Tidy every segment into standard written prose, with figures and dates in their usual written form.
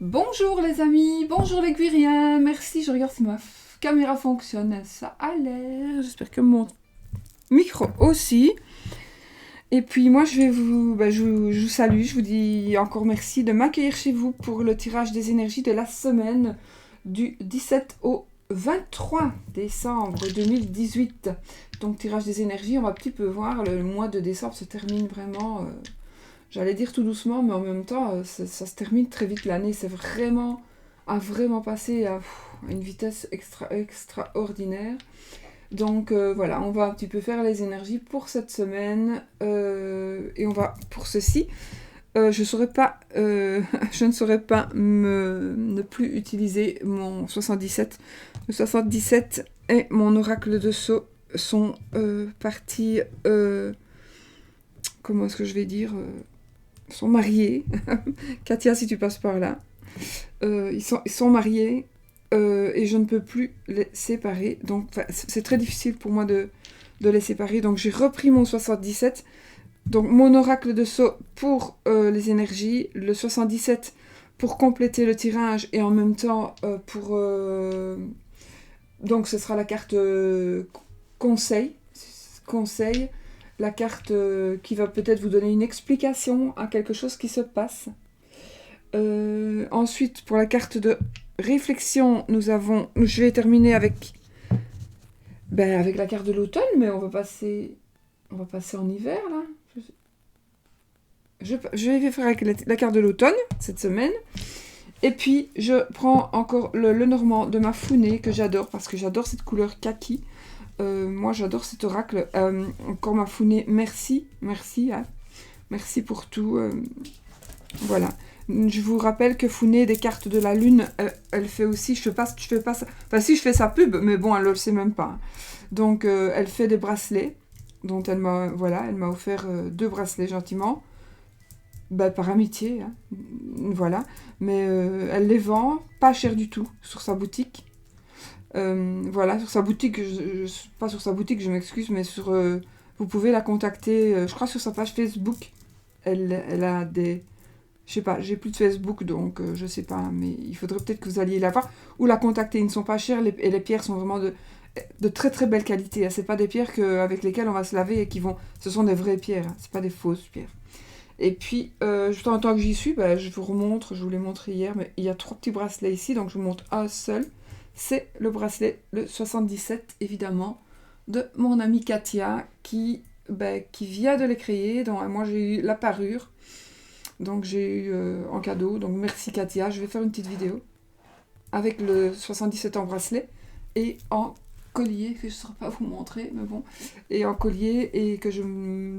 Bonjour les amis, bonjour les Guiriens, merci, je regarde si ma caméra fonctionne, ça a l'air, j'espère que mon micro aussi. Et puis moi je vous salue, je vous dis encore merci de m'accueillir chez vous pour le tirage des énergies de la semaine du 17 au 23 décembre 2018. Donc tirage des énergies, on va un petit peu voir, le mois de décembre se termine vraiment... j'allais dire tout doucement, mais en même temps, ça se termine très vite l'année. C'est vraiment, vraiment passé à une vitesse extraordinaire. Donc voilà, on va un petit peu faire les énergies pour cette semaine. Et on va, pour ceci, je ne saurais pas ne plus utiliser mon 77. Le 77 et mon oracle de Sceaux sont partis... comment est-ce que je vais dire sont mariés. Katia, si tu passes par là. Ils sont mariés et je ne peux plus les séparer. Donc, c'est très difficile pour moi de les séparer. Donc, j'ai repris mon 77. Donc, mon oracle de Sceaux pour les énergies. Le 77 pour compléter le tirage et en même temps pour... donc, ce sera la carte conseil. Conseil. La carte qui va peut-être vous donner une explication à quelque chose qui se passe. Ensuite, pour la carte de réflexion, je vais terminer avec la carte de l'automne, mais on va passer en hiver, là. Je vais faire avec la carte de l'automne, cette semaine. Et puis, je prends encore le Normand de ma Founée, que j'adore, parce que j'adore cette couleur kaki. Moi, j'adore cet oracle. Encore ma Founée, merci. Hein. Merci pour tout. Voilà. Je vous rappelle que Founée, des cartes de la lune, elle fait aussi, je fais pas ça. Enfin, si, je fais sa pub, mais bon, elle ne le sait même pas. Donc, elle fait des bracelets, dont elle m'a offert 2 bracelets gentiment. Par amitié, hein. Voilà. Mais elle les vend pas cher du tout sur sa boutique. Voilà, sur sa boutique, pas sur sa boutique, je m'excuse, mais vous pouvez la contacter, je crois sur sa page Facebook. Elle a des... Je sais pas, j'ai plus de Facebook, donc je sais pas, mais il faudrait peut-être que vous alliez la voir ou la contacter. Ils ne sont pas chers et les pierres sont vraiment de très très belle qualité. Hein. C'est pas des pierres avec lesquelles on va se laver et qui vont... Ce sont des vraies pierres, hein. C'est pas des fausses pierres. Et puis, juste en temps que j'y suis, je vous remontre, je vous l'ai montré hier, mais il y a 3 petits bracelets ici, donc je vous montre un seul. C'est le bracelet, le 77, évidemment, de mon amie Katia, qui vient de les créer. Donc, moi, j'ai eu la parure, donc j'ai eu en cadeau. Donc, merci Katia. Je vais faire une petite vidéo avec le 77 en bracelet et en collier, que je ne saurais pas vous montrer, mais bon, et en collier, et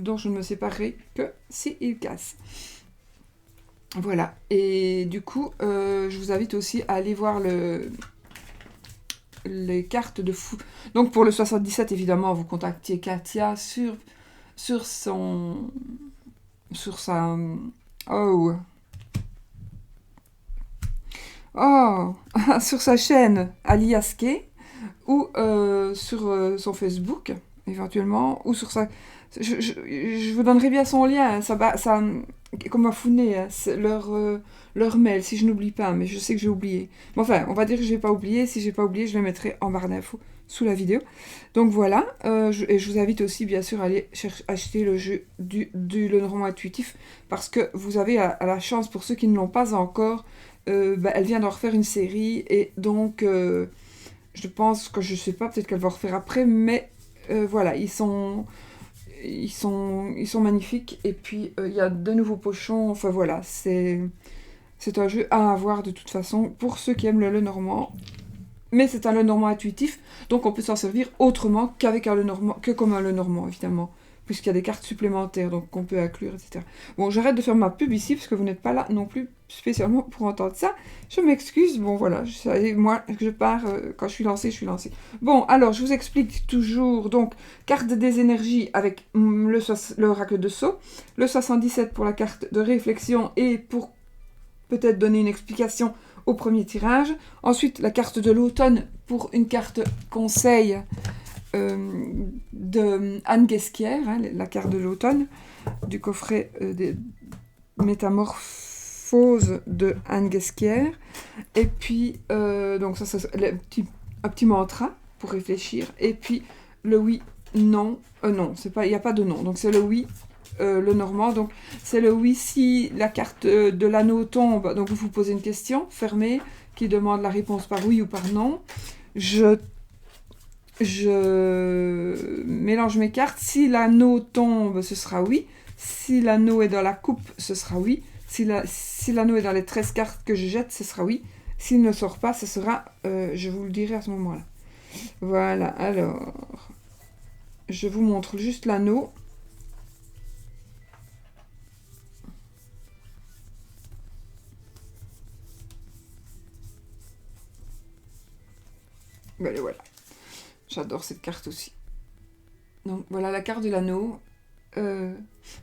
dont je ne me séparerai que s'il casse. Voilà, et du coup, je vous invite aussi à aller voir les cartes de fou. Donc pour le 77, évidemment, vous contactiez Katia sur sa... sur sa chaîne Aliaske, ou sur son Facebook, éventuellement, ou sur sa... Je vous donnerai bien son lien, hein, ça comme à Founé, hein, leur mail, si je n'oublie pas, mais je sais que j'ai oublié. Mais enfin, on va dire que je n'ai pas oublié. Si je n'ai pas oublié, je le mettrai en barre d'infos sous la vidéo. Donc voilà, et je vous invite aussi, bien sûr, à aller acheter le jeu du Lenormand intuitif, parce que vous avez à la chance, pour ceux qui ne l'ont pas encore, elle vient d'en refaire une série, et donc... je pense que je sais pas, peut-être qu'elle va refaire après, mais voilà, ils sont magnifiques. Et puis il y a de nouveaux pochons. Enfin voilà, c'est un jeu à avoir de toute façon pour ceux qui aiment le Lenormand. Mais c'est un Lenormand intuitif, donc on peut s'en servir autrement qu'avec un Lenormand, que comme un Lenormand évidemment, puisqu'il y a des cartes supplémentaires donc qu'on peut inclure, etc. Bon, j'arrête de faire ma pub ici parce que vous n'êtes pas là non plus spécialement pour entendre ça. Je m'excuse. Bon voilà, moi je pars quand je suis lancée, je suis lancée. Bon, alors je vous explique toujours. Donc carte des énergies avec l'oracle de Sceaux, le 77 pour la carte de réflexion et pour peut-être donner une explication au premier tirage. Ensuite, la carte de l'automne pour une carte conseil de Anne Guesquière, hein, la carte de l'automne, du coffret des Métamorphose de Anne Guesquière. Et puis, donc ça c'est un petit mantra pour réfléchir. Et puis, le oui, non. Non, il n'y a pas de non. Donc c'est le oui, le normand. Donc c'est le oui si la carte de l'anneau tombe. Donc vous vous posez une question fermée qui demande la réponse par oui ou par non. Je mélange mes cartes. Si l'anneau tombe, ce sera oui. Si l'anneau est dans la coupe, ce sera oui. Si l'anneau est dans les 13 cartes que je jette, ce sera oui. S'il ne sort pas, ce sera... je vous le dirai à ce moment-là. Voilà, alors... Je vous montre juste l'anneau. Ben, voilà. J'adore cette carte aussi. Donc voilà la carte de l'anneau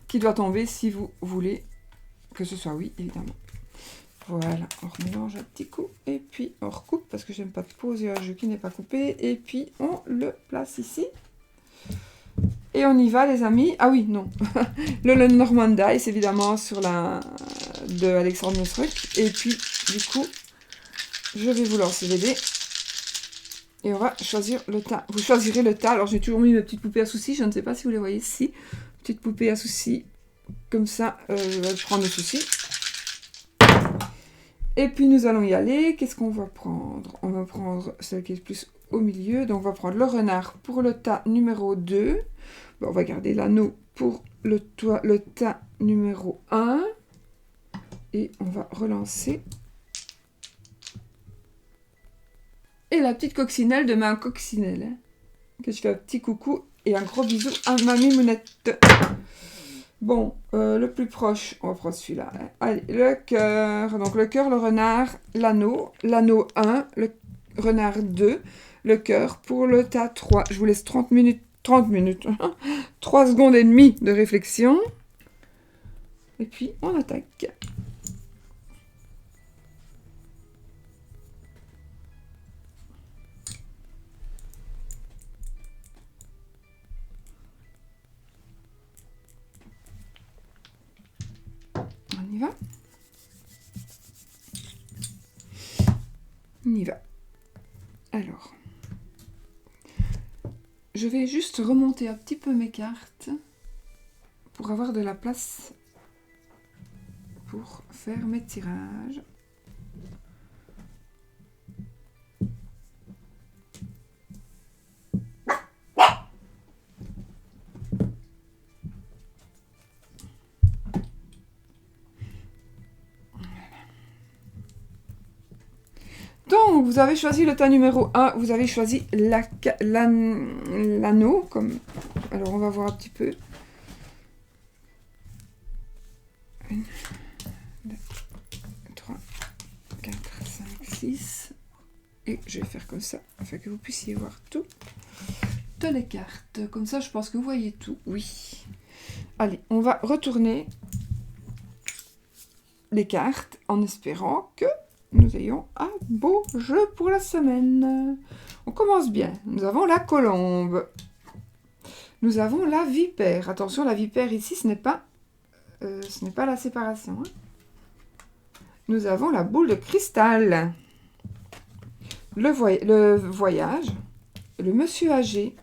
qui doit tomber si vous voulez que ce soit oui, évidemment. Voilà, on remélange un petit coup et puis on recoupe parce que j'aime pas poser un jeu qui n'est pas coupé. Et puis on le place ici. Et on y va les amis. Ah oui, non. le Lenormand Dice évidemment sur la de Alexandre Mosruck. Et puis du coup, je vais vous lancer les dés. Et on va choisir le tas. Vous choisirez le tas. Alors j'ai toujours mis mes petites poupées à soucis. Je ne sais pas si vous les voyez ici. Petite poupée à soucis. Comme ça, je vais prendre le souci. Et puis nous allons y aller. Qu'est-ce qu'on va prendre? On va prendre celle qui est plus au milieu. Donc on va prendre le renard pour le tas numéro 2. Bon, on va garder l'anneau pour le tas numéro 1. Et on va relancer. Et la petite coccinelle de ma coccinelle. Hein, que je fais un petit coucou et un gros bisou à Mamie Mounette. Bon, le plus proche, on va prendre celui-là. Hein. Allez, le cœur. Donc le cœur, le renard, l'anneau 1, le renard 2, le cœur pour le tas 3. Je vous laisse 30 minutes, 3 secondes et demie de réflexion. Et puis, on attaque. On y va. On y va. Alors, je vais juste remonter un petit peu mes cartes pour avoir de la place pour faire mes tirages. Donc, vous avez choisi le tas numéro 1, vous avez choisi l'anneau. Comme... Alors, on va voir un petit peu. 1, 2, 3, 4, 5, 6. Et je vais faire comme ça, afin que vous puissiez voir toutes les cartes. Comme ça, je pense que vous voyez tout. Oui. Allez, on va retourner les cartes en espérant que nous ayons un beau jeu pour la semaine. On commence bien. Nous avons la colombe. Nous avons la vipère. Attention, la vipère ici, ce n'est pas la séparation. Hein. Nous avons la boule de cristal. Le voyage. Le monsieur âgé.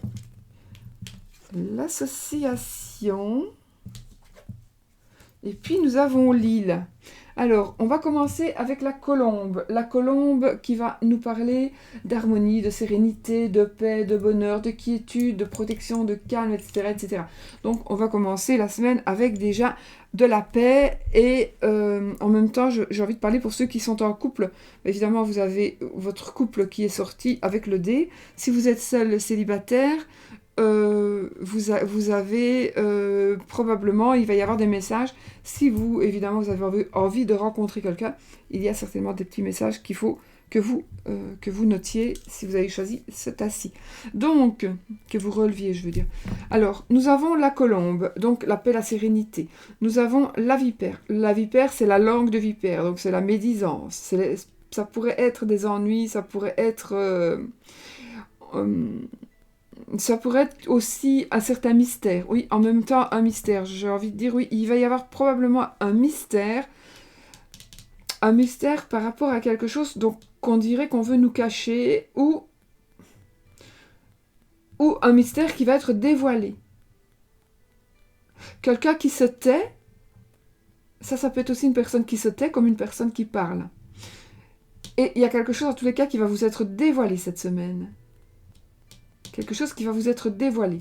L'association. Et puis nous avons l'île. Alors, on va commencer avec la colombe. La colombe qui va nous parler d'harmonie, de sérénité, de paix, de bonheur, de quiétude, de protection, de calme, etc. etc. Donc, on va commencer la semaine avec déjà de la paix. Et en même temps, j'ai envie de parler pour ceux qui sont en couple. Évidemment, vous avez votre couple qui est sorti avec le dé. Si vous êtes seul célibataire... vous avez probablement, il va y avoir des messages. Si vous, évidemment, vous avez envie de rencontrer quelqu'un, il y a certainement des petits messages qu'il faut que vous notiez si vous avez choisi ce tas-ci. Donc, que vous releviez, je veux dire. Alors, nous avons la colombe, donc la paix, la sérénité. Nous avons la vipère. La vipère, c'est la langue de vipère, donc c'est la médisance. Ça pourrait être des ennuis, ça pourrait être... ça pourrait être aussi un certain mystère. Oui, en même temps, un mystère. J'ai envie de dire, oui, il va y avoir probablement un mystère un mystère par rapport à quelque chose donc qu'on dirait qu'on veut nous cacher, ou un mystère qui va être dévoilé. Quelqu'un qui se tait, ça peut être aussi une personne qui se tait comme une personne qui parle. Et il y a quelque chose, en tous les cas, qui va vous être dévoilé cette semaine. Quelque chose qui va vous être dévoilé.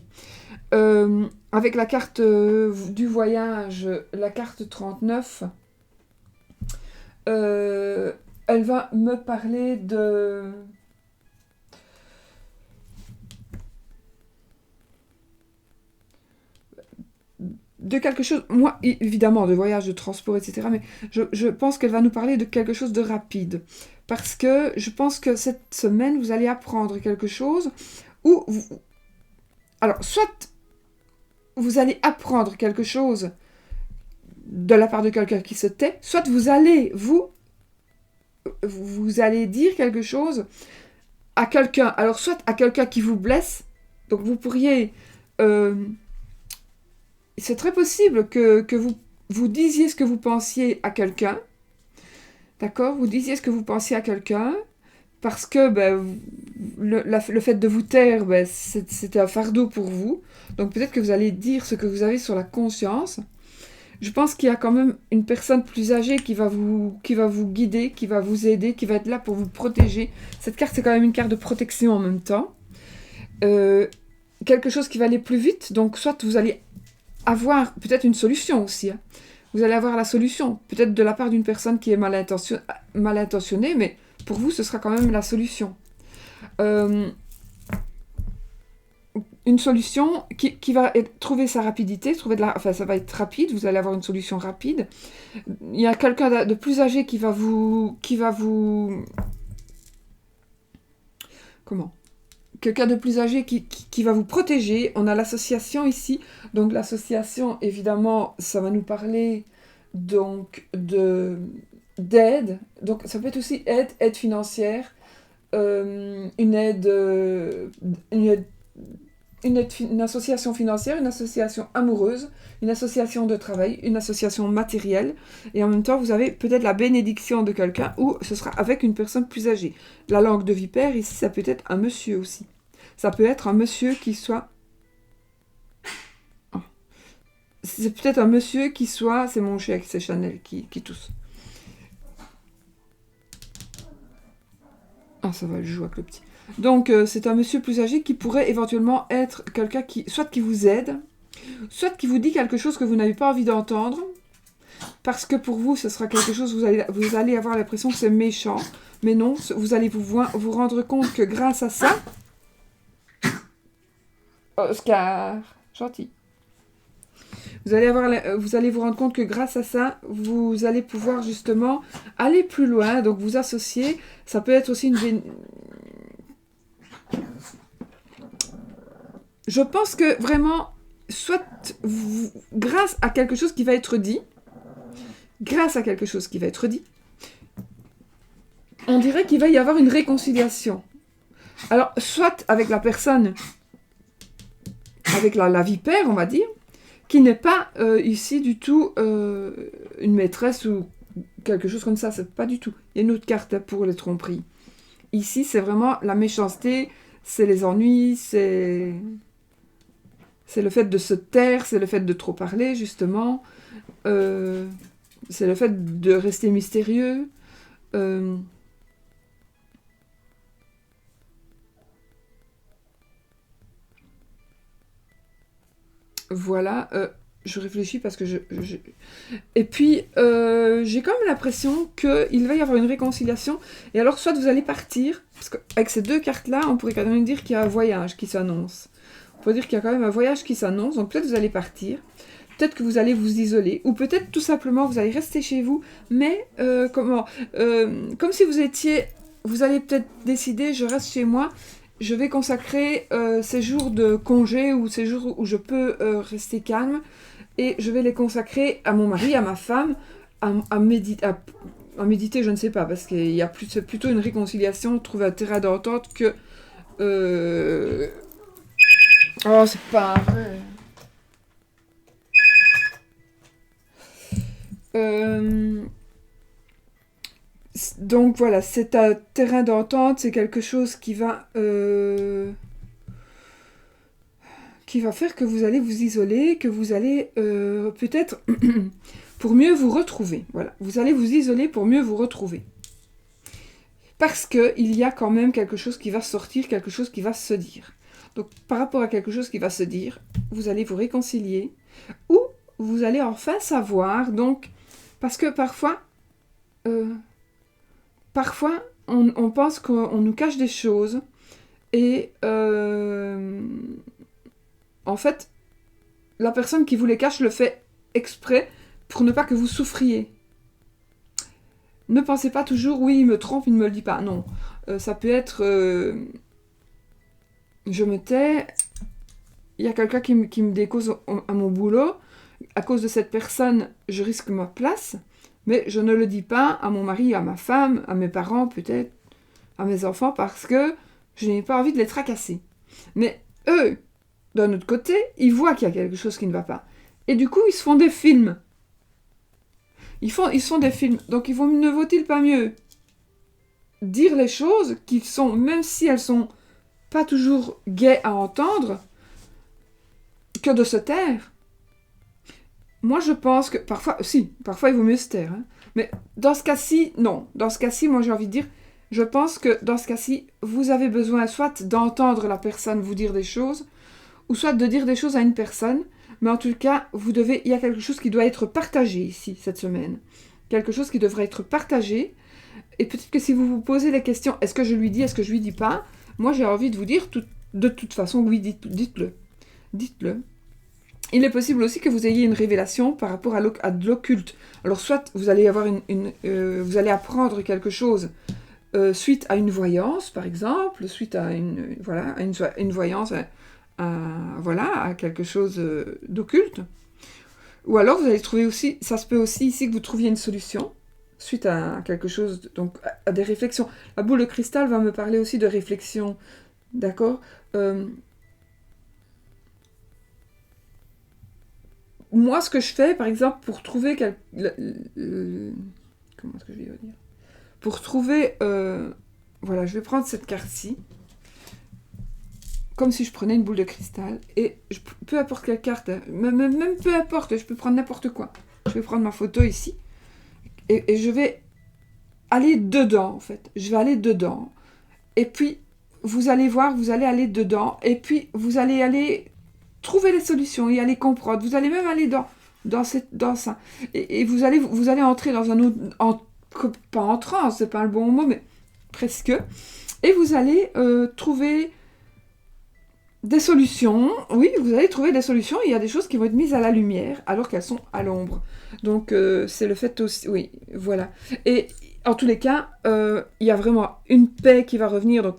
Avec la carte du voyage, la carte 39, elle va me parler de quelque chose, moi, évidemment, de voyage, de transport, etc. Mais je pense qu'elle va nous parler de quelque chose de rapide. Parce que je pense que cette semaine, vous allez apprendre quelque chose où... Alors, soit vous allez apprendre quelque chose de la part de quelqu'un qui se tait, soit vous allez dire quelque chose à quelqu'un. Alors, soit à quelqu'un qui vous blesse, donc vous pourriez... c'est très possible que vous disiez ce que vous pensiez à quelqu'un. D'accord? Vous disiez ce que vous pensiez à quelqu'un, parce que le fait de vous taire, c'était un fardeau pour vous. Donc peut-être que vous allez dire ce que vous avez sur la conscience. Je pense qu'il y a quand même une personne plus âgée qui va vous guider, qui va vous aider, qui va être là pour vous protéger. Cette carte, c'est quand même une carte de protection en même temps. Quelque chose qui va aller plus vite, donc soit vous allez avoir peut-être une solution aussi. Hein. Vous allez avoir la solution, peut-être de la part d'une personne qui est mal intentionnée, mais pour vous, ce sera quand même la solution. Une solution qui va trouver sa rapidité, ça va être rapide, vous allez avoir une solution rapide. Il y a quelqu'un de plus âgé qui va vous... Comment ? Quelqu'un de plus âgé qui va vous protéger. On a l'association ici. Donc l'association, évidemment, ça va nous parler donc d'aide. Donc ça peut être aussi aide financière, une association financière, une association amoureuse, une association de travail, une association matérielle. Et en même temps, vous avez peut-être la bénédiction de quelqu'un, ou ce sera avec une personne plus âgée. La langue de vipère, ici, ça peut être un monsieur aussi. Ça peut être un monsieur qui soit... Oh. C'est peut-être un monsieur qui soit... C'est mon chien, c'est Chanel qui tousse. Ah, ça va, je joue avec le petit. Donc, c'est un monsieur plus âgé qui pourrait éventuellement être quelqu'un soit qui vous aide, soit qui vous dit quelque chose que vous n'avez pas envie d'entendre, parce que pour vous, ce sera quelque chose, vous allez avoir l'impression que c'est méchant, mais non, vous allez vous rendre compte que grâce à ça... Oscar, gentil. Vous allez vous rendre compte que grâce à ça, vous allez pouvoir justement aller plus loin, donc vous associer. Ça peut être aussi Je pense que vraiment, soit grâce à quelque chose qui va être dit, on dirait qu'il va y avoir une réconciliation. Alors, soit avec la personne, avec la vipère, on va dire, qui n'est pas ici du tout une maîtresse ou quelque chose comme ça, c'est pas du tout. Il y a une autre carte pour les tromperies. Ici, c'est vraiment la méchanceté, c'est les ennuis, c'est le fait de se taire, c'est le fait de trop parler, justement. C'est le fait de rester mystérieux. Voilà. Je réfléchis parce que Et puis, j'ai quand même l'impression qu'il va y avoir une réconciliation. Et alors, soit vous allez partir, parce qu'avec ces deux cartes-là, on pourrait quand même dire qu'il y a un voyage qui s'annonce. On peut dire qu'il y a quand même un voyage qui s'annonce. Donc peut-être vous allez partir, peut-être que vous allez vous isoler, ou peut-être tout simplement vous allez rester chez vous, mais comme si vous allez peut-être décider, je reste chez moi, je vais consacrer ces jours de congé ou ces jours où je peux rester calme, et je vais les consacrer à mon mari, à ma femme, à méditer, je ne sais pas, parce qu'il y a c'est plutôt une réconciliation, trouver un terrain d'entente que... Oh, c'est pas vrai. Donc voilà, c'est un terrain d'entente, c'est quelque chose qui va faire que vous allez vous isoler, que vous allez peut-être pour mieux vous retrouver. Voilà, vous allez vous isoler pour mieux vous retrouver. Parce qu'il y a quand même quelque chose qui va sortir, quelque chose qui va se dire. Donc par rapport à quelque chose qui va se dire, vous allez vous réconcilier ou vous allez enfin savoir. Donc, parce que parfois on pense qu'on nous cache des choses et en fait, la personne qui vous les cache le fait exprès pour ne pas que vous souffriez. Ne pensez pas toujours, oui, il me trompe, il ne me le dit pas. Non, ça peut être, je me tais, il y a quelqu'un qui me décause à mon boulot, à cause de cette personne, je risque ma place, mais je ne le dis pas à mon mari, à ma femme, à mes parents peut-être, à mes enfants, parce que je n'ai pas envie de les tracasser. Mais eux, d'un autre côté, ils voient qu'il y a quelque chose qui ne va pas. Et du coup, ils se font des films. Ils se font des films. Donc, ne vaut-il pas mieux dire les choses qui sont, même si elles sont pas toujours gaies à entendre, que de se taire? Moi, je pense que parfois il vaut mieux se taire. Hein. Mais dans ce cas-ci, non. Dans ce cas-ci, moi, j'ai envie de dire, je pense que dans ce cas-ci, vous avez besoin soit d'entendre la personne vous dire des choses, ou soit de dire des choses à une personne, mais en tout cas, il y a quelque chose qui doit être partagé ici, cette semaine. Quelque chose qui devrait être partagé, et peut-être que si vous vous posez la question, est-ce que je lui dis, est-ce que je lui dis pas, moi j'ai envie de vous dire, de toute façon, oui, dites-le. Dites-le. Il est possible aussi que vous ayez une révélation par rapport à de l'occulte. Alors soit vous allez avoir vous allez apprendre quelque chose suite à une voyance, par exemple, suite à une voyance, à quelque chose d'occulte. Ou alors vous allez trouver aussi, ça se peut aussi ici que vous trouviez une solution suite à quelque chose, donc à des réflexions. La boule de cristal va me parler aussi de réflexion, d'accord Moi, ce que je fais, par exemple, pour trouver comment est-ce que je vais dire Pour trouver, voilà, je vais prendre cette carte-ci, comme si je prenais une boule de cristal, et peu importe quelle carte, même peu importe, je peux prendre n'importe quoi. Je vais prendre ma photo ici, et je vais aller dedans, en fait. Je vais aller dedans. Et puis, vous allez voir, vous allez aller dedans, et puis vous allez aller trouver les solutions, y aller comprendre. Vous allez même aller dans ça. Et vous allez entrer dans un autre... pas en transe, c'est pas le bon mot, mais presque. Et vous allez trouver des solutions. Oui, vous allez trouver des solutions. Il y a des choses qui vont être mises à la lumière alors qu'elles sont à l'ombre. Donc, c'est le fait aussi... Oui, voilà. Et en tous les cas, il y a vraiment une paix qui va revenir. Donc...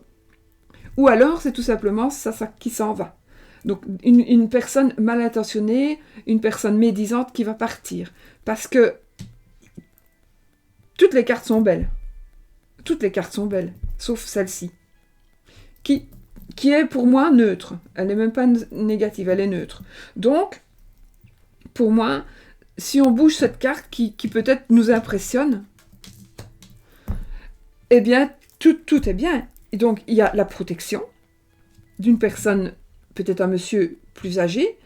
Ou alors, c'est tout simplement ça qui s'en va. Donc, une personne mal intentionnée, une personne médisante qui va partir. Parce que toutes les cartes sont belles. Toutes les cartes sont belles, sauf celle-ci. Qui est pour moi neutre. Elle n'est même pas négative, elle est neutre. Donc, pour moi, si on bouge cette carte qui peut-être nous impressionne, eh bien, tout est bien. Et donc, il y a la protection d'une personne, peut-être un monsieur plus âgé.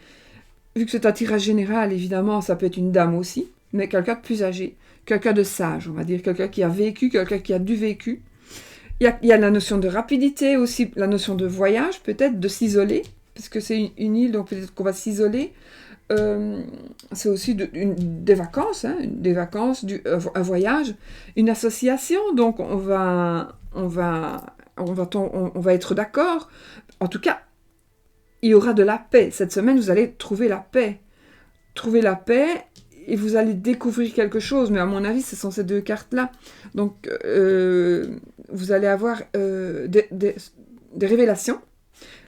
Vu que c'est un tirage général, évidemment, ça peut être une dame aussi, mais quelqu'un de plus âgé, quelqu'un de sage, on va dire, quelqu'un qui a vécu, quelqu'un qui a du vécu. Il y a la notion de rapidité aussi, la notion de voyage, peut-être, de s'isoler, parce que c'est une île, donc peut-être qu'on va s'isoler. C'est aussi des vacances, hein, un voyage, une association, donc on va être d'accord. En tout cas, il y aura de la paix. Cette semaine, vous allez trouver la paix. Trouver la paix et vous allez découvrir quelque chose. Mais à mon avis, ce sont ces deux cartes-là. Donc, vous allez avoir des révélations,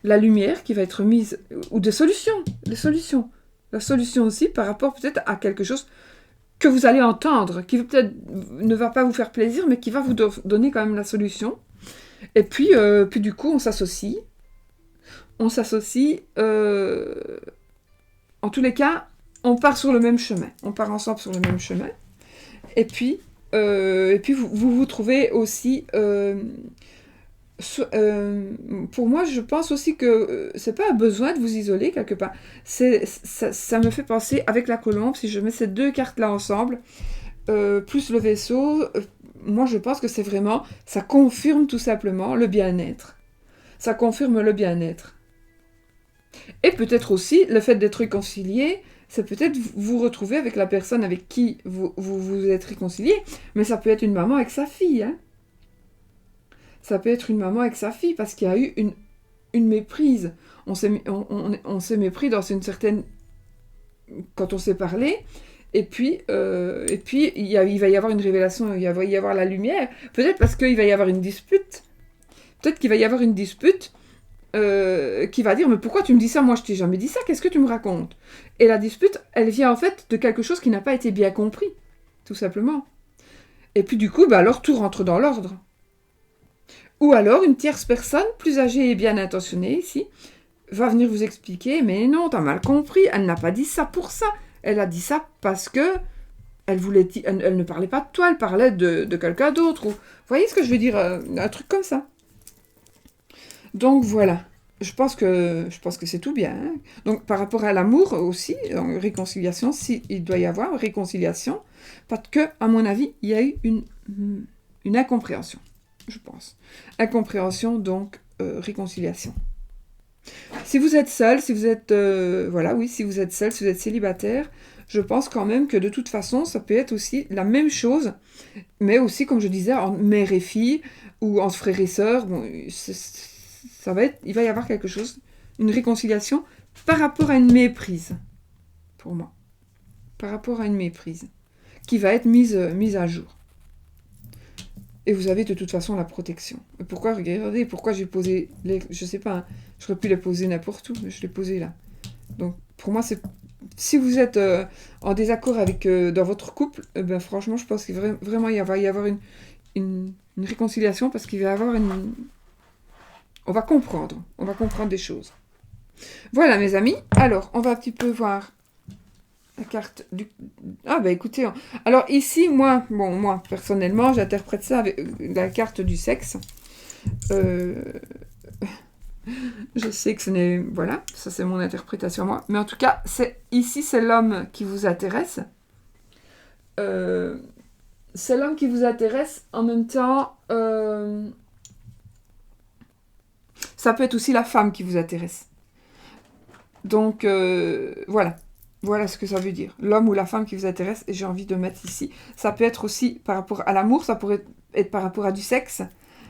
la lumière qui va être mise, ou des solutions. Des solutions. La solution aussi par rapport peut-être à quelque chose que vous allez entendre, qui peut-être ne va pas vous faire plaisir, mais qui va vous donner quand même la solution. Et puis du coup, on s'associe. En tous les cas, on part sur le même chemin. On part ensemble sur le même chemin. Et puis, Et puis vous trouvez aussi... pour moi, je pense aussi que c'est pas un besoin de vous isoler quelque part. Ça me fait penser avec la colombe, si je mets ces deux cartes-là ensemble, plus le vaisseau, moi je pense que c'est vraiment, ça confirme tout simplement le bien-être. Ça confirme le bien-être. Et peut-être aussi, le fait d'être réconcilié, c'est peut-être vous retrouver avec la personne avec qui vous êtes réconcilié, mais ça peut être une maman avec sa fille, hein. Ça peut être une maman avec sa fille, parce qu'il y a eu une méprise. On s'est mépris dans une certaine... Quand on s'est parlé, et puis il va y avoir une révélation, il va y avoir la lumière. Peut-être parce qu'il va y avoir une dispute. Peut-être qu'il va y avoir une dispute qui va dire, mais pourquoi tu me dis ça? Moi, je t'ai jamais dit ça, qu'est-ce que tu me racontes? Et la dispute, elle vient en fait de quelque chose qui n'a pas été bien compris, tout simplement. Et puis du coup, alors tout rentre dans l'ordre. Ou alors, une tierce personne, plus âgée et bien intentionnée ici, va venir vous expliquer, mais non, t'as mal compris, elle n'a pas dit ça pour ça. Elle a dit ça parce que elle ne parlait pas de toi, elle parlait de quelqu'un d'autre. Vous voyez ce que je veux dire? Un truc comme ça. Donc voilà. Je pense que c'est tout bien, hein. Donc par rapport à l'amour aussi, réconciliation, s'il doit y avoir réconciliation, parce que, à mon avis, il y a eu une incompréhension, je pense. Incompréhension, donc réconciliation. Si vous êtes seul, si vous êtes si vous êtes seul, si vous êtes célibataire, je pense quand même que de toute façon, ça peut être aussi la même chose, mais aussi, comme je disais, en mère et fille, ou entre frères et sœurs, bon, il va y avoir quelque chose, une réconciliation par rapport à une méprise, pour moi. Par rapport à une méprise, qui va être mise à jour. Et vous avez de toute façon la protection. Et pourquoi, regardez, pourquoi j'ai posé, je sais pas, hein, j'aurais pu les poser n'importe où, mais je les posé là. Donc, pour moi, si vous êtes en désaccord avec dans votre couple, franchement, je pense qu'il vraiment il va y avoir une réconciliation, parce qu'il va y avoir on va comprendre des choses. Voilà, mes amis. Alors, on va un petit peu voir la carte du... Ah, écoutez. Alors, ici, moi, personnellement, j'interprète ça avec la carte du sexe. Je sais que ce n'est... Voilà, ça c'est mon interprétation, moi. Mais en tout cas, ici, c'est l'homme qui vous intéresse. C'est l'homme qui vous intéresse. En même temps, ça peut être aussi la femme qui vous intéresse. Donc, voilà. Voilà ce que ça veut dire. L'homme ou la femme qui vous intéresse, et j'ai envie de mettre ici. Ça peut être aussi par rapport à l'amour, ça pourrait être par rapport à du sexe.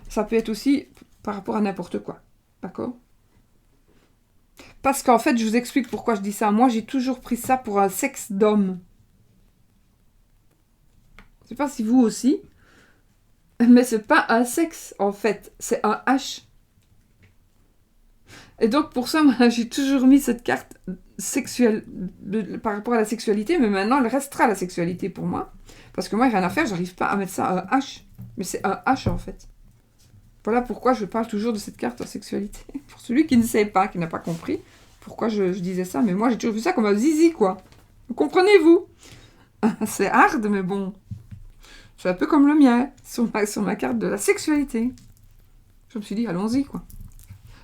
Ça peut être aussi par rapport à n'importe quoi. D'accord? Parce qu'en fait, je vous explique pourquoi je dis ça. Moi, j'ai toujours pris ça pour un sexe d'homme. Je sais pas si vous aussi. Mais c'est pas un sexe, en fait. C'est un H. Et donc, pour ça, moi, j'ai toujours mis cette carte sexuelle par rapport à la sexualité. Mais maintenant, elle restera la sexualité pour moi. Parce que moi, il n'y a rien à faire. J'arrive pas à mettre ça un H. Mais c'est un H, en fait. Voilà pourquoi je parle toujours de cette carte en sexualité. Pour celui qui ne sait pas, qui n'a pas compris pourquoi je disais ça. Mais moi, j'ai toujours vu ça comme un zizi, quoi. Comprenez-vous? C'est hard, mais bon. C'est un peu comme le mien, sur ma carte de la sexualité. Je me suis dit, allons-y, quoi.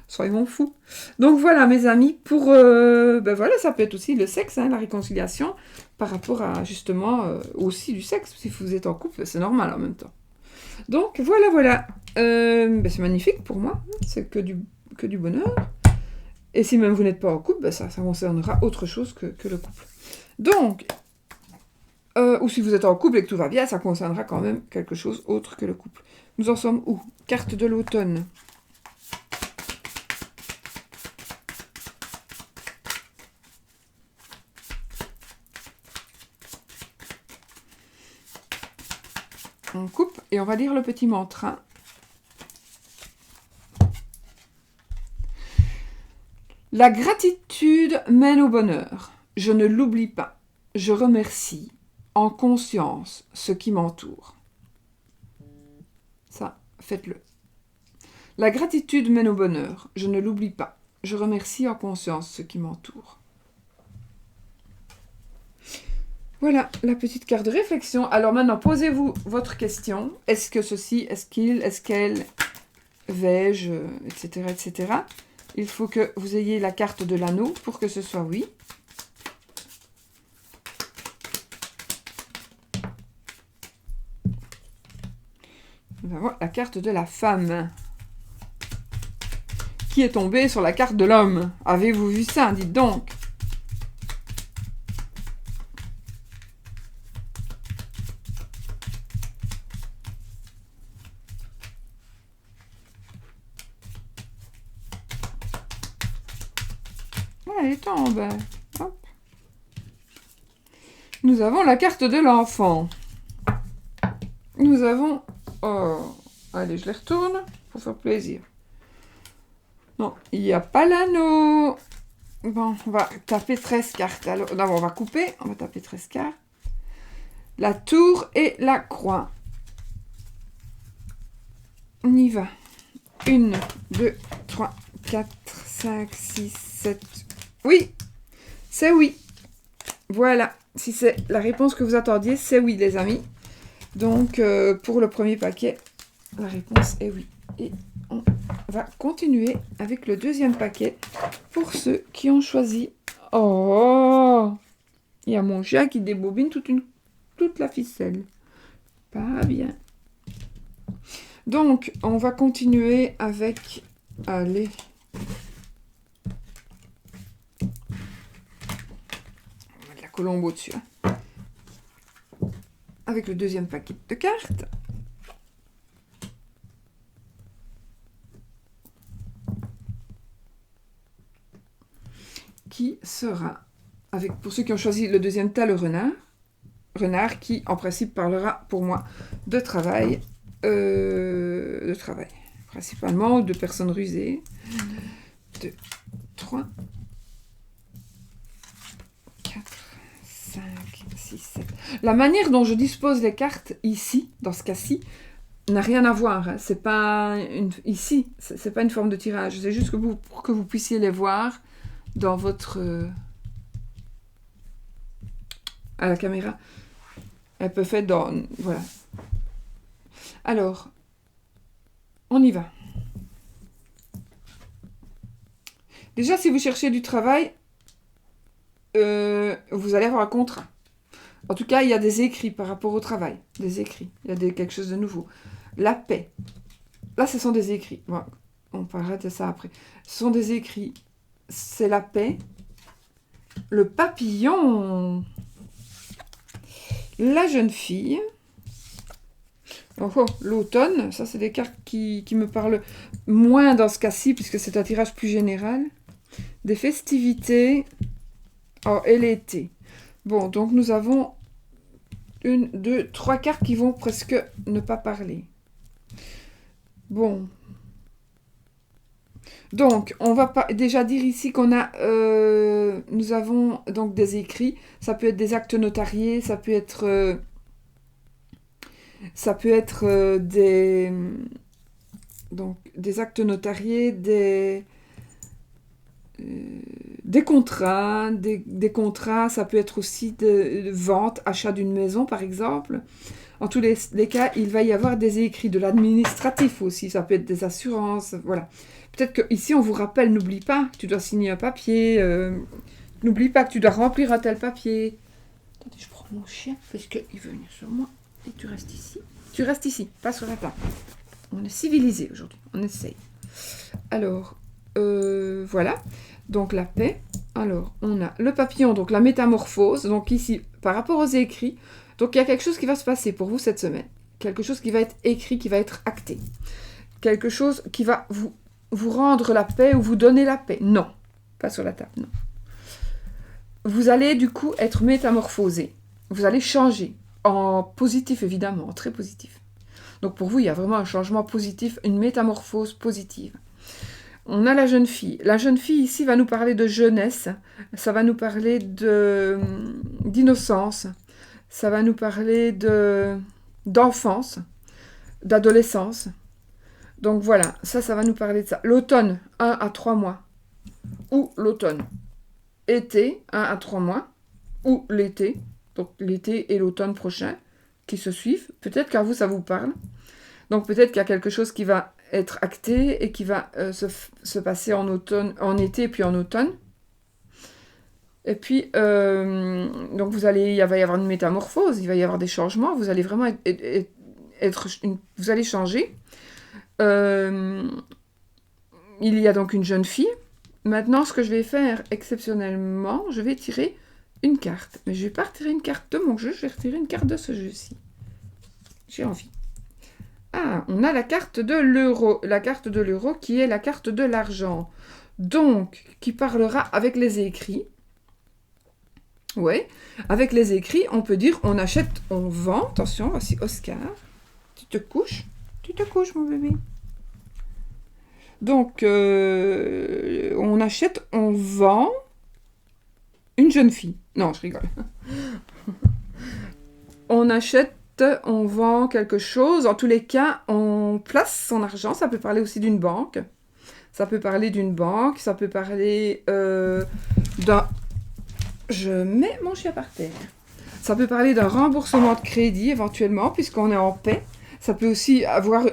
Soyons fous. Donc voilà, mes amis, pour... voilà, ça peut être aussi le sexe, hein, la réconciliation, par rapport à, justement, aussi du sexe. Si vous êtes en couple, c'est normal en même temps. Donc, voilà. C'est magnifique pour moi. C'est que du bonheur. Et si même vous n'êtes pas en couple, ça concernera autre chose que le couple. Donc, ou si vous êtes en couple et que tout va bien, ça concernera quand même quelque chose autre que le couple. Nous en sommes où? Carte de l'automne. On coupe et on va lire le petit mantra. La gratitude mène au bonheur. Je ne l'oublie pas. Je remercie en conscience ce qui m'entoure. Ça, faites-le. La gratitude mène au bonheur. Je ne l'oublie pas. Je remercie en conscience ce qui m'entoure. Voilà, la petite carte de réflexion. Alors maintenant, posez-vous votre question. Est-ce que ceci, est-ce qu'il, est-ce qu'elle, vais-je, etc., etc. Il faut que vous ayez la carte de l'anneau pour que ce soit oui. Nous avons la carte de la femme. Qui est tombée sur la carte de l'homme? Avez-vous vu ça? Dites donc. Elle tombe. Hop. Nous avons la carte de l'enfant. Nous avons... Oh. Allez, je les retourne pour faire plaisir. Non, il n'y a pas l'anneau. Bon, on va taper 13 cartes. Alors, non, on va couper. On va taper 13 cartes. La tour et la croix. On y va. 1, 2, 3, 4, 5, 6, 7... Oui, c'est oui. Voilà, si c'est la réponse que vous attendiez, c'est oui, les amis. Donc, pour le premier paquet, la réponse est oui. Et on va continuer avec le deuxième paquet pour ceux qui ont choisi. Oh, il y a mon chat qui débobine toute la ficelle. Pas bien. Donc, on va continuer avec... Allez... colombe au-dessus. Avec le deuxième paquet de cartes. Qui sera, avec pour ceux qui ont choisi le deuxième tas, le renard. Renard qui, en principe, parlera pour moi de travail. Principalement de personnes rusées. 2, 3, 4, 5, 6, 7. La manière dont je dispose les cartes ici, dans ce cas-ci, n'a rien à voir. Hein. C'est pas ici, c'est pas une forme de tirage. C'est juste pour que vous puissiez les voir dans votre... à la caméra. Elle peut faire dans... Voilà. Alors, on y va. Déjà, si vous cherchez du travail, vous allez avoir un contrat. En tout cas, il y a des écrits par rapport au travail. Des écrits. Il y a quelque chose de nouveau. La paix. Là, ce sont des écrits. Bon, on parlera de ça après. Ce sont des écrits. C'est la paix. Le papillon. La jeune fille. Oh, l'automne. Ça, c'est des cartes qui me parlent moins dans ce cas-ci, puisque c'est un tirage plus général. Des festivités. Oh, et l'été. Bon, donc nous avons 1, 2, 3 cartes qui vont presque ne pas parler. Bon. Donc, on va déjà dire ici qu'on a... nous avons donc des écrits. Ça peut être des actes notariés, ça peut être... des... Donc, des actes notariés, des contrats, des contrats, ça peut être aussi de vente, achat d'une maison par exemple. En tous les cas, il va y avoir des écrits, de l'administratif aussi, ça peut être des assurances, voilà. Peut-être qu'ici on vous rappelle, n'oublie pas que tu dois signer un papier, n'oublie pas que tu dois remplir un tel papier. Attendez, je prends mon chien parce qu'il veut venir sur moi et tu restes ici. Tu restes ici, pas sur la table. On est civilisé aujourd'hui, on essaye. Alors, voilà. Donc la paix. Alors, on a le papillon, donc la métamorphose. Donc ici, par rapport aux écrits, donc il y a quelque chose qui va se passer pour vous cette semaine. Quelque chose qui va être écrit, qui va être acté. Quelque chose qui va vous rendre la paix ou vous donner la paix. Non, pas sur la table, non. Vous allez du coup être métamorphosé. Vous allez changer. En positif évidemment, en très positif. Donc pour vous, il y a vraiment un changement positif, une métamorphose positive. On a la jeune fille. La jeune fille, ici, va nous parler de jeunesse. Ça va nous parler d'innocence. Ça va nous parler d'enfance, d'adolescence. Donc voilà, ça va nous parler de ça. L'automne, 1 à 3 mois. Ou l'automne. Été, 1 à 3 mois. Ou l'été. Donc l'été et l'automne prochain qui se suivent. Peut-être qu'à vous, ça vous parle. Donc peut-être qu'il y a quelque chose qui va être acté et qui va se passer en automne, en été puis en automne. Et puis, donc il va y avoir une métamorphose, il va y avoir des changements, vous allez vraiment vous allez changer. Il y a donc une jeune fille. Maintenant, ce que je vais faire exceptionnellement, je vais tirer une carte. Mais je ne vais pas retirer une carte de mon jeu, je vais retirer une carte de ce jeu-ci. J'ai envie. Ah, on a la carte de l'euro. La carte de l'euro qui est la carte de l'argent. Donc, qui parlera avec les écrits. Ouais, avec les écrits, on peut dire on achète, on vend. Attention, voici Oscar. Tu te couches, mon bébé. Donc, on achète, on vend une jeune fille. Non, je rigole. On achète, on vend quelque chose. En tous les cas, on place son argent. Ça peut parler aussi d'une banque. Ça peut parler d'une banque. Ça peut parler d'un... Je mets mon chien par terre. Ça peut parler d'un remboursement de crédit éventuellement, puisqu'on est en paix. Ça peut aussi avoir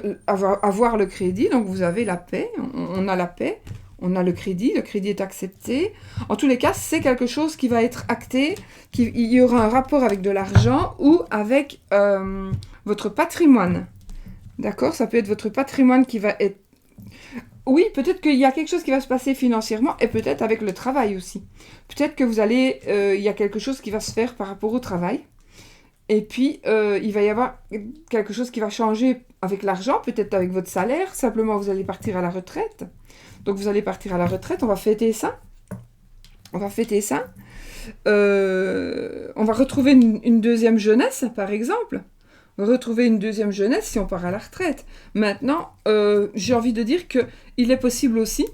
le crédit, donc vous avez la paix, on a la paix, on a le crédit est accepté. En tous les cas, c'est quelque chose qui va être acté, il y aura un rapport avec de l'argent ou avec votre patrimoine. D'accord? Ça peut être votre patrimoine qui va être... Oui, peut-être qu'il y a quelque chose qui va se passer financièrement et peut-être avec le travail aussi. Peut-être que il y a quelque chose qui va se faire par rapport au travail. Et puis, il va y avoir quelque chose qui va changer avec l'argent, peut-être avec votre salaire. Simplement, vous allez partir à la retraite. Donc, vous allez partir à la retraite. On va fêter ça. On va retrouver une deuxième jeunesse, par exemple. On va retrouver une deuxième jeunesse si on part à la retraite. Maintenant, j'ai envie de dire qu'il est possible aussi,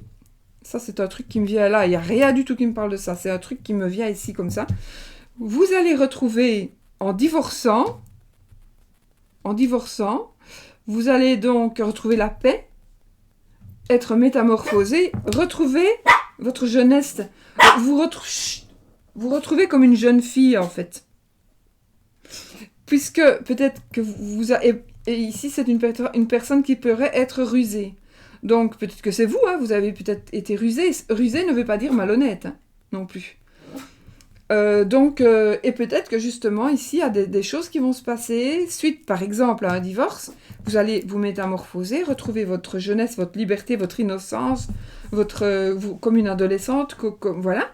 ça c'est un truc qui me vient là, il n'y a rien du tout qui me parle de ça, c'est un truc qui me vient ici comme ça. Vous allez retrouver, en divorçant, vous allez donc retrouver la paix, être métamorphosé, retrouver votre jeunesse, vous retrouvez comme une jeune fille en fait. Puisque peut-être que et ici c'est une personne qui pourrait être rusée. Donc peut-être que c'est vous, hein, vous avez peut-être été rusé. Rusé ne veut pas dire malhonnête, hein, non plus. Et peut-être que justement ici il y a des choses qui vont se passer suite par exemple à un divorce. Vous allez vous métamorphoser, retrouver votre jeunesse, votre liberté, votre innocence, comme une adolescente, voilà.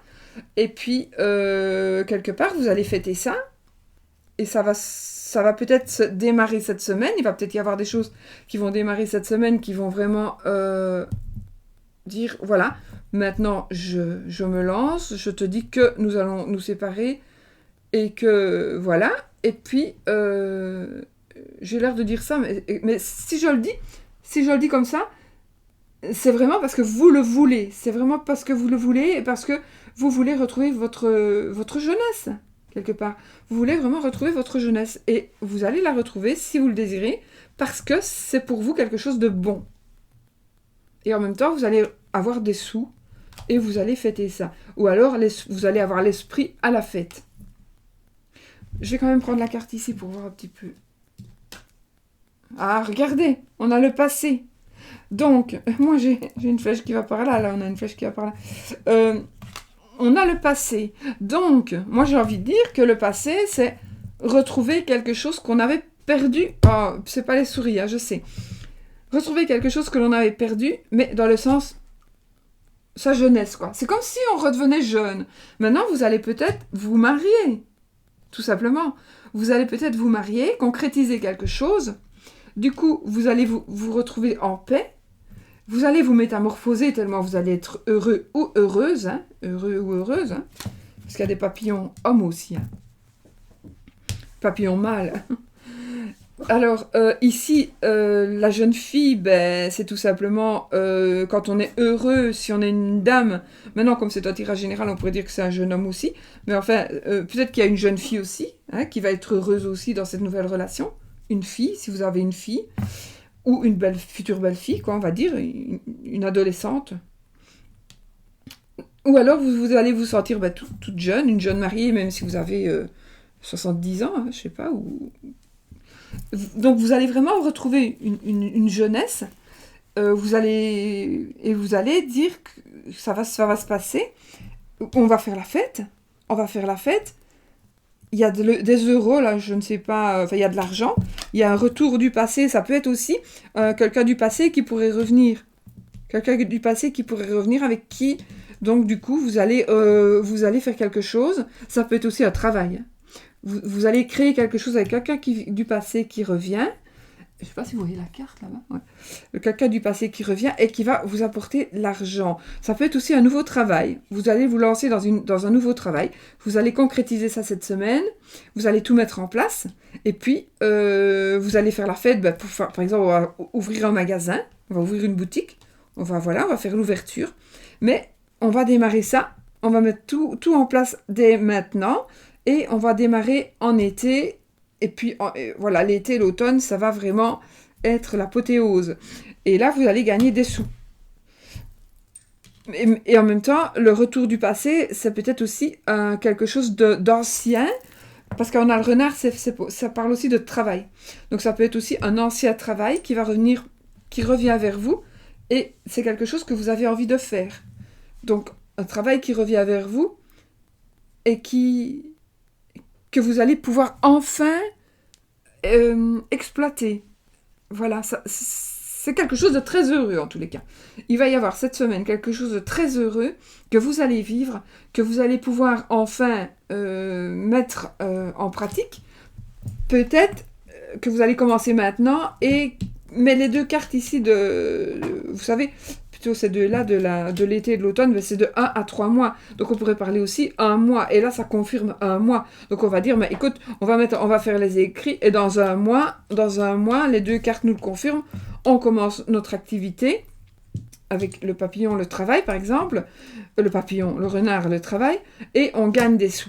Et puis quelque part vous allez fêter ça. Et ça va peut-être se démarrer cette semaine. Il va peut-être y avoir des choses qui vont démarrer cette semaine qui vont vraiment dire, voilà, maintenant je me lance, je te dis que nous allons nous séparer et que, voilà. Et puis, j'ai l'air de dire ça, mais si je le dis comme ça, c'est vraiment parce que vous le voulez. C'est vraiment parce que vous le voulez et parce que vous voulez retrouver votre jeunesse. Quelque part. Vous voulez vraiment retrouver votre jeunesse. Et vous allez la retrouver, si vous le désirez, parce que c'est pour vous quelque chose de bon. Et en même temps, vous allez avoir des sous et vous allez fêter ça. Ou alors, vous allez avoir l'esprit à la fête. Je vais quand même prendre la carte ici pour voir un petit peu. Ah, regardez, on a le passé. Donc, moi j'ai une flèche qui va par là. Là, on a une flèche qui va par là. On a le passé. Donc, moi j'ai envie de dire que le passé, c'est retrouver quelque chose qu'on avait perdu. Oh, c'est pas les souris, hein, je sais. Retrouver quelque chose que l'on avait perdu, mais dans le sens sa jeunesse, quoi. C'est comme si on redevenait jeune. Maintenant, vous allez peut-être vous marier. Tout simplement. Vous allez peut-être vous marier, concrétiser quelque chose. Du coup, vous allez vous retrouver en paix. Vous allez vous métamorphoser tellement vous allez être heureux ou heureuse, hein, heureux ou heureuse, hein, parce qu'il y a des papillons hommes aussi, hein. Papillons mâles. Alors, ici, la jeune fille, ben, c'est tout simplement quand on est heureux, si on est une dame. Maintenant, comme c'est un tirage général, on pourrait dire que c'est un jeune homme aussi. Mais enfin, peut-être qu'il y a une jeune fille aussi, hein, qui va être heureuse aussi dans cette nouvelle relation. Une fille, si vous avez une fille. Ou une future belle-fille, quoi, on va dire, une adolescente. Ou alors vous allez vous sentir toute jeune, une jeune mariée, même si vous avez 70 ans, hein, je sais pas. Donc vous allez vraiment retrouver une jeunesse. Vous allez dire que ça va se passer. On va faire la fête. On va faire la fête. Il y a des euros, là, je ne sais pas, enfin, il y a de l'argent, il y a un retour du passé, ça peut être aussi quelqu'un du passé qui pourrait revenir. Quelqu'un du passé qui pourrait revenir avec qui, donc du coup, vous allez faire quelque chose. Ça peut être aussi un travail. Vous allez créer quelque chose avec quelqu'un du passé qui revient. Je ne sais pas si vous voyez la carte là-bas. Ouais. Quelqu'un du passé qui revient et qui va vous apporter l'argent. Ça peut être aussi un nouveau travail. Vous allez vous lancer dans un nouveau travail. Vous allez concrétiser ça cette semaine. Vous allez tout mettre en place. Et puis, vous allez faire la fête. Par exemple, on va ouvrir un magasin. On va ouvrir une boutique. On va faire l'ouverture. Mais on va démarrer ça. On va mettre tout en place dès maintenant. Et on va démarrer en été. Et puis, voilà, l'été, l'automne, ça va vraiment être l'apothéose. Et là, vous allez gagner des sous. Et en même temps, le retour du passé, c'est peut-être aussi quelque chose d'ancien. Parce qu'on a le renard, ça parle aussi de travail. Donc, ça peut être aussi un ancien travail qui revient vers vous. Et c'est quelque chose que vous avez envie de faire. Donc, un travail qui revient vers vous et que vous allez pouvoir enfin exploiter. Voilà, c'est quelque chose de très heureux en tous les cas. Il va y avoir cette semaine quelque chose de très heureux que vous allez vivre, que vous allez pouvoir enfin mettre en pratique. Peut-être que vous allez commencer maintenant, mais les deux cartes ici vous savez, plutôt ces deux-là de l'été et de l'automne, mais c'est de 1 à 3 mois. Donc on pourrait parler aussi 1 mois. Et là, ça confirme 1 mois. Donc on va dire, mais écoute, on va faire les écrits et dans un mois, les deux cartes nous le confirment. On commence notre activité avec le papillon, le travail par exemple. Le papillon, le renard, le travail. Et on gagne des sous.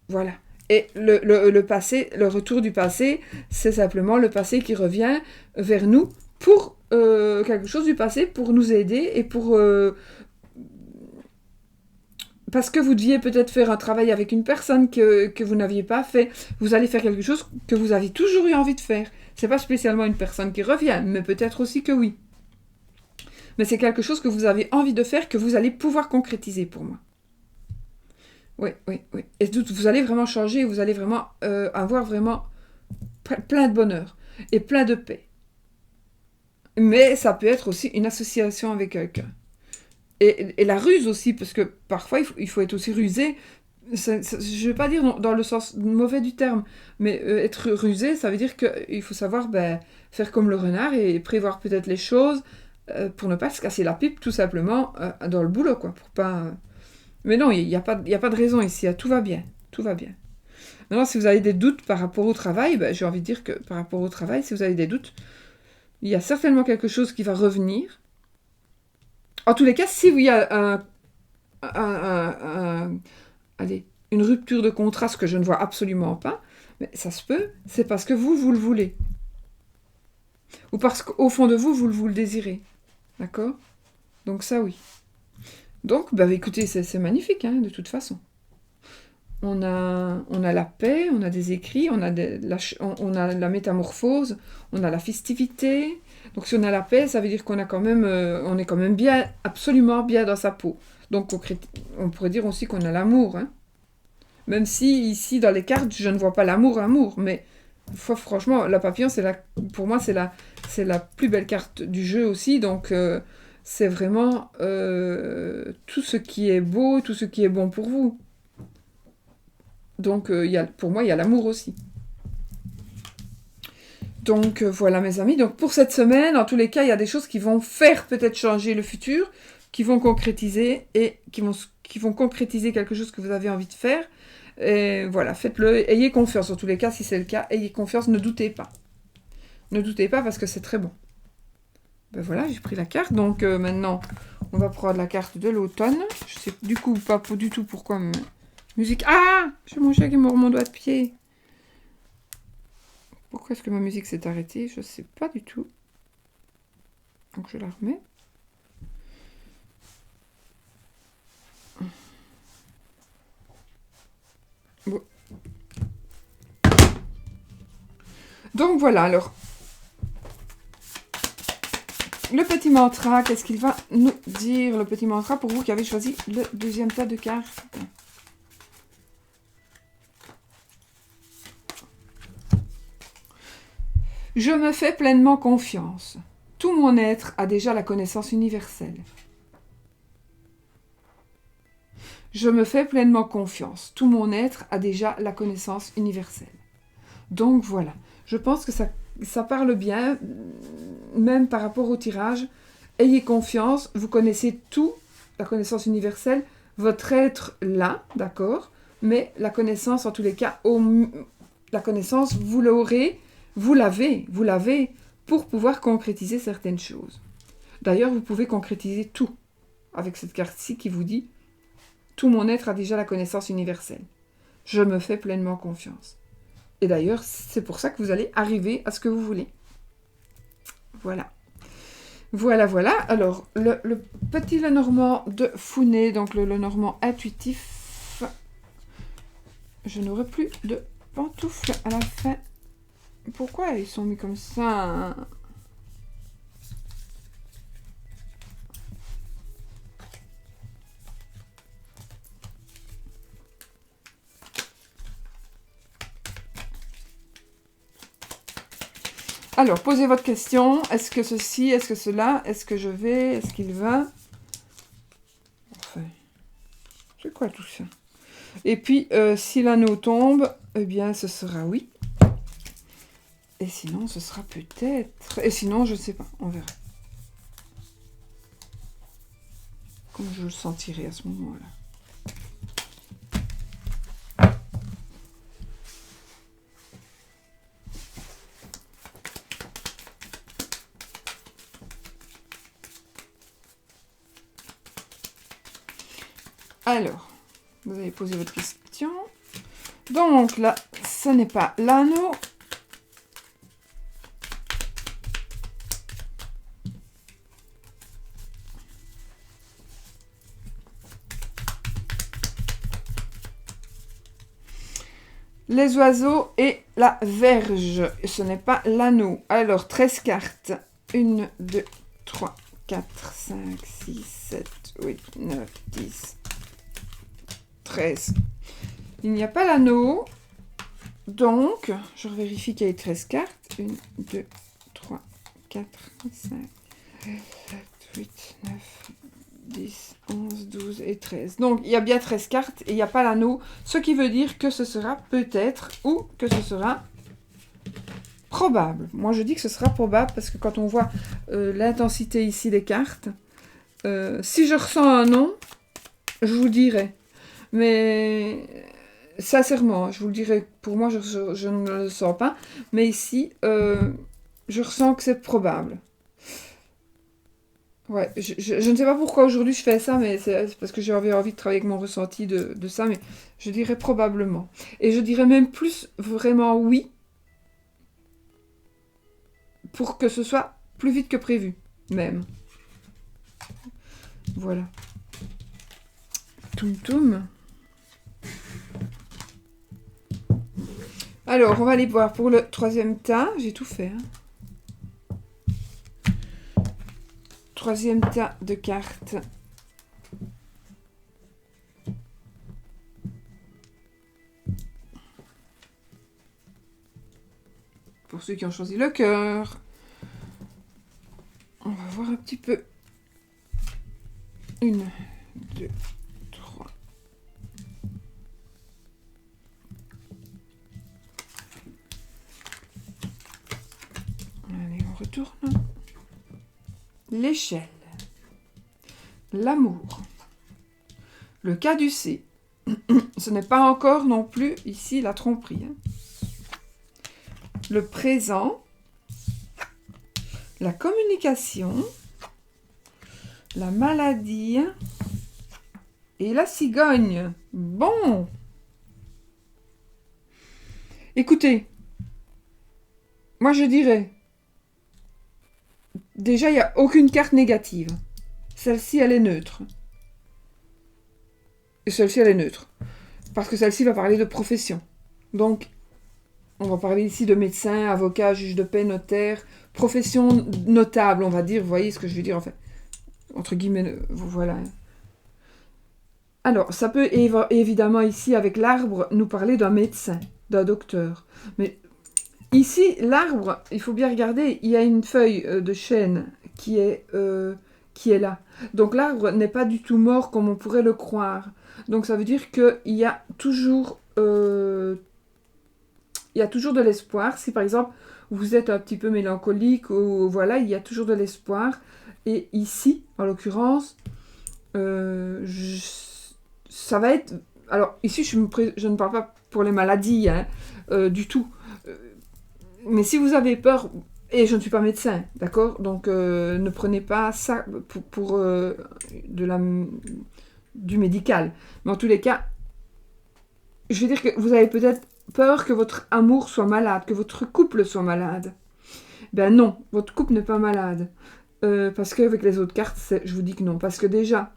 Voilà. Et le passé, le retour du passé, c'est simplement le passé qui revient vers nous pour quelque chose du passé pour nous aider et parce que vous deviez peut-être faire un travail avec une personne que vous n'aviez pas fait. Vous allez faire quelque chose que vous avez toujours eu envie de faire. C'est pas spécialement une personne qui revient, mais peut-être aussi que oui. Mais c'est quelque chose que vous avez envie de faire, que vous allez pouvoir concrétiser pour moi. Oui. Et vous allez vraiment changer, vous allez vraiment avoir vraiment plein de bonheur et plein de paix. Mais ça peut être aussi une association avec quelqu'un. Et la ruse aussi, parce que parfois il faut être aussi rusé. Je ne vais pas dire dans le sens mauvais du terme, mais être rusé, ça veut dire qu'il faut savoir faire comme le renard et prévoir peut-être les choses pour ne pas se casser la pipe tout simplement dans le boulot, quoi, pour pas... Mais non, il n'y a pas de raison ici, tout va bien, tout va bien. Maintenant, si vous avez des doutes par rapport au travail, j'ai envie de dire que par rapport au travail, si vous avez des doutes, il y a certainement quelque chose qui va revenir. En tous les cas, si il y a une rupture de contrat, ce que je ne vois absolument pas, mais ça se peut, c'est parce que vous le voulez. Ou parce qu'au fond de vous, vous le désirez. D'accord ? Donc ça, oui. Donc, écoutez, c'est magnifique, hein, de toute façon. On a la paix, on a des écrits, on a la métamorphose, on a la festivité. Donc si on a la paix, ça veut dire qu'on est quand même bien, absolument bien dans sa peau. Donc on pourrait dire aussi qu'on a l'amour. Hein. Même si ici, dans les cartes, je ne vois pas l'amour, mais franchement, la papillon, pour moi, c'est la plus belle carte du jeu aussi. Donc c'est vraiment tout ce qui est beau, tout ce qui est bon pour vous. Donc, pour moi, il y a l'amour aussi. Donc, voilà, mes amis. Donc, pour cette semaine, en tous les cas, il y a des choses qui vont faire peut-être changer le futur, qui vont concrétiser et qui vont concrétiser quelque chose que vous avez envie de faire. Et voilà, faites-le. Ayez confiance. En tous les cas, si c'est le cas, ayez confiance. Ne doutez pas. Ne doutez pas parce que c'est très bon. Voilà, j'ai pris la carte. Donc, maintenant, on va prendre la carte de l'automne. Je sais du coup pas du tout pourquoi... Musique. Ah! J'ai mon chat qui mord mon doigt de pied. Pourquoi est-ce que ma musique s'est arrêtée? Je ne sais pas du tout. Donc je la remets. Bon. Donc voilà, alors, le petit mantra, qu'est-ce qu'il va nous dire, le petit mantra, pour vous qui avez choisi le deuxième tas de cartes? Je me fais pleinement confiance. Tout mon être a déjà la connaissance universelle. Je me fais pleinement confiance. Tout mon être a déjà la connaissance universelle. Donc voilà, je pense que ça parle bien, même par rapport au tirage. Ayez confiance, vous connaissez tout, la connaissance universelle, votre être là, d'accord? Mais la connaissance, en tous les cas, la connaissance, vous l'aurez, vous l'avez pour pouvoir concrétiser certaines choses. D'ailleurs, vous pouvez concrétiser tout avec cette carte-ci qui vous dit « Tout mon être a déjà la connaissance universelle. Je me fais pleinement confiance. » Et d'ailleurs, c'est pour ça que vous allez arriver à ce que vous voulez. Voilà. Voilà, voilà. Alors, le petit Lenormand de Founé, donc le Lenormand intuitif. Je n'aurai plus de pantoufles à la fin. Pourquoi ils sont mis comme ça, hein? Alors, posez votre question. Est-ce que ceci, est-ce que cela, est-ce que je vais, est-ce qu'il va? Enfin, c'est quoi tout ça? Et puis, si l'anneau tombe, eh bien, ce sera oui. Et sinon, ce sera peut-être... Et sinon, je ne sais pas, on verra. Comme je le sentirai à ce moment-là. Alors, vous avez posé votre question. Donc là, ce n'est pas l'anneau. Les oiseaux et la verge. Ce n'est pas l'anneau. Alors, 13 cartes. 1, 2, 3, 4, 5, 6, 7, 8, 9, 10, 13. Il n'y a pas l'anneau. Donc, je vérifie qu'il y a 13 cartes. 1, 2, 3, 4, 5, 7, 8, 9, 10, 11, 12 et 13. Donc, il y a bien 13 cartes et il n'y a pas l'anneau. Ce qui veut dire que ce sera peut-être ou que ce sera probable. Moi, je dis que ce sera probable parce que quand on voit l'intensité ici des cartes, si je ressens un nom, je vous dirai. Mais sincèrement, je vous le dirai, pour moi, je ne le sens pas. Mais ici, je ressens que c'est probable. Ouais, je ne sais pas pourquoi aujourd'hui je fais ça, mais c'est parce que j'ai envie de travailler avec mon ressenti de ça, mais je dirais probablement. Et je dirais même plus vraiment oui, pour que ce soit plus vite que prévu, même. Voilà. Toum toum. Alors, on va aller voir pour le troisième tas. J'ai tout fait. Hein. Troisième tas de cartes. Pour ceux qui ont choisi le cœur. On va voir un petit peu. 1, 2, 3. Allez, on retourne. L'échelle. L'amour. Le caducée. Ce n'est pas encore non plus ici la tromperie. Hein. Le présent. La communication. La maladie. Et la cigogne. Bon. Écoutez. Moi, je dirais. Déjà, il n'y a aucune carte négative. Celle-ci, elle est neutre. Et celle-ci, elle est neutre. Parce que celle-ci va parler de profession. Donc, On va parler ici de médecin, avocat, juge de paix, notaire, profession notable, on va dire. Vous voyez ce que je veux dire, en fait. Entre guillemets, voilà. Alors, ça peut évidemment ici, avec l'arbre, nous parler d'un médecin, d'un docteur. Mais ici, l'arbre, il faut bien regarder, il y a une feuille de chêne qui est là. Donc l'arbre n'est pas du tout mort comme on pourrait le croire. Donc ça veut dire qu'il y a toujours, de l'espoir. Si par exemple vous êtes un petit peu mélancolique, ou voilà, il y a toujours de l'espoir. Et ici, en l'occurrence, ça va être... Alors ici, je ne parle pas pour les maladies, hein, du tout. Mais si vous avez peur, et je ne suis pas médecin, d'accord? Donc ne prenez pas ça pour du médical. Mais en tous les cas, je veux dire que vous avez peut-être peur que votre amour soit malade, que votre couple soit malade. Ben non, votre couple n'est pas malade. Parce qu'avec les autres cartes, je vous dis que non. Parce que déjà,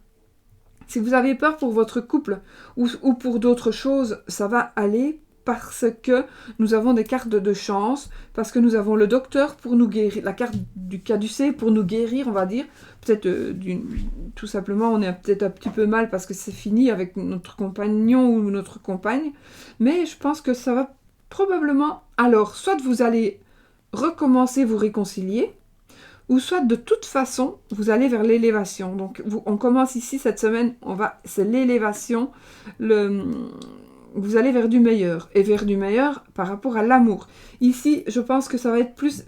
si vous avez peur pour votre couple ou pour d'autres choses, ça va aller parce que nous avons des cartes de chance, parce que nous avons le docteur pour nous guérir, la carte du caducée pour nous guérir, on va dire. Peut-être, tout simplement, on est peut-être un petit peu mal parce que c'est fini avec notre compagnon ou notre compagne. Mais je pense que ça va probablement... Alors, soit vous allez recommencer vous réconcilier, ou soit de toute façon, vous allez vers l'élévation. Donc, on commence ici cette semaine, c'est l'élévation, vous allez vers du meilleur, et vers du meilleur par rapport à l'amour. Ici, je pense que ça va être plus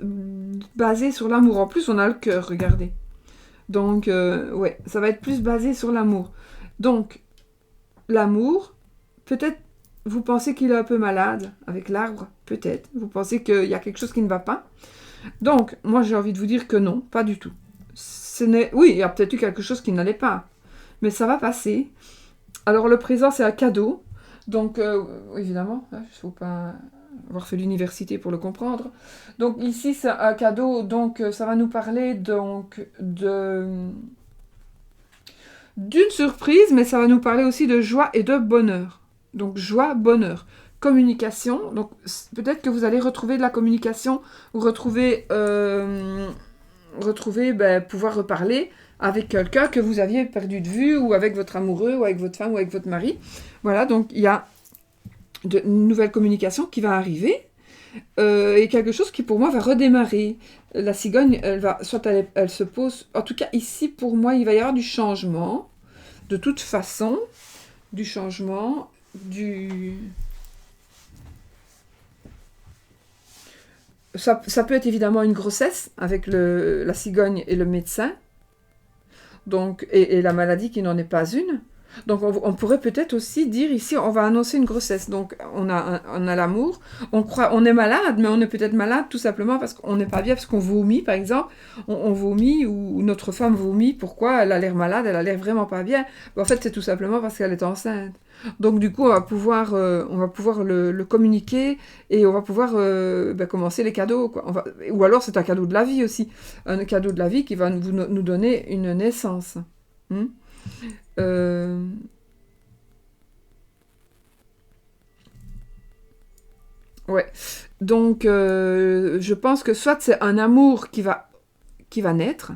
basé sur l'amour. En plus, on a le cœur, regardez. Donc, ouais, ça va être plus basé sur l'amour. Donc, l'amour, peut-être, vous pensez qu'il est un peu malade avec l'arbre, peut-être. Vous pensez qu'il y a quelque chose qui ne va pas. Donc, moi, j'ai envie de vous dire que non, pas du tout. Oui, il y a peut-être eu quelque chose qui n'allait pas, mais ça va passer. Alors, le présent, c'est un cadeau. Donc, évidemment, il ne faut pas avoir fait l'université pour le comprendre. Donc, ici, c'est un cadeau. Donc, ça va nous parler d'une surprise, mais ça va nous parler aussi de joie et de bonheur. Donc, joie, bonheur. Communication, donc peut-être que vous allez retrouver de la communication, ou retrouver pouvoir reparler avec quelqu'un que vous aviez perdu de vue, ou avec votre amoureux, ou avec votre femme, ou avec votre mari. Voilà, donc il y a une nouvelle communication qui va arriver, et quelque chose qui pour moi va redémarrer. La cigogne, elle se pose, en tout cas ici pour moi, il va y avoir du changement, de toute façon, du changement, Ça peut être évidemment une grossesse avec la cigogne et le médecin, donc, et la maladie qui n'en est pas une. Donc on pourrait peut-être aussi dire ici, on va annoncer une grossesse. Donc on a l'amour, on est malade, mais on est peut-être malade tout simplement parce qu'on n'est pas bien, parce qu'on vomit par exemple. On vomit, ou notre femme vomit. Pourquoi? Elle a l'air malade, elle a l'air vraiment pas bien. En fait, c'est tout simplement parce qu'elle est enceinte. Donc du coup, on va pouvoir le communiquer, et on va pouvoir commencer les cadeaux, quoi. Ou alors c'est un cadeau de la vie aussi. Un cadeau de la vie qui va nous donner une naissance. Ouais. Donc, je pense que soit c'est un amour qui va naître,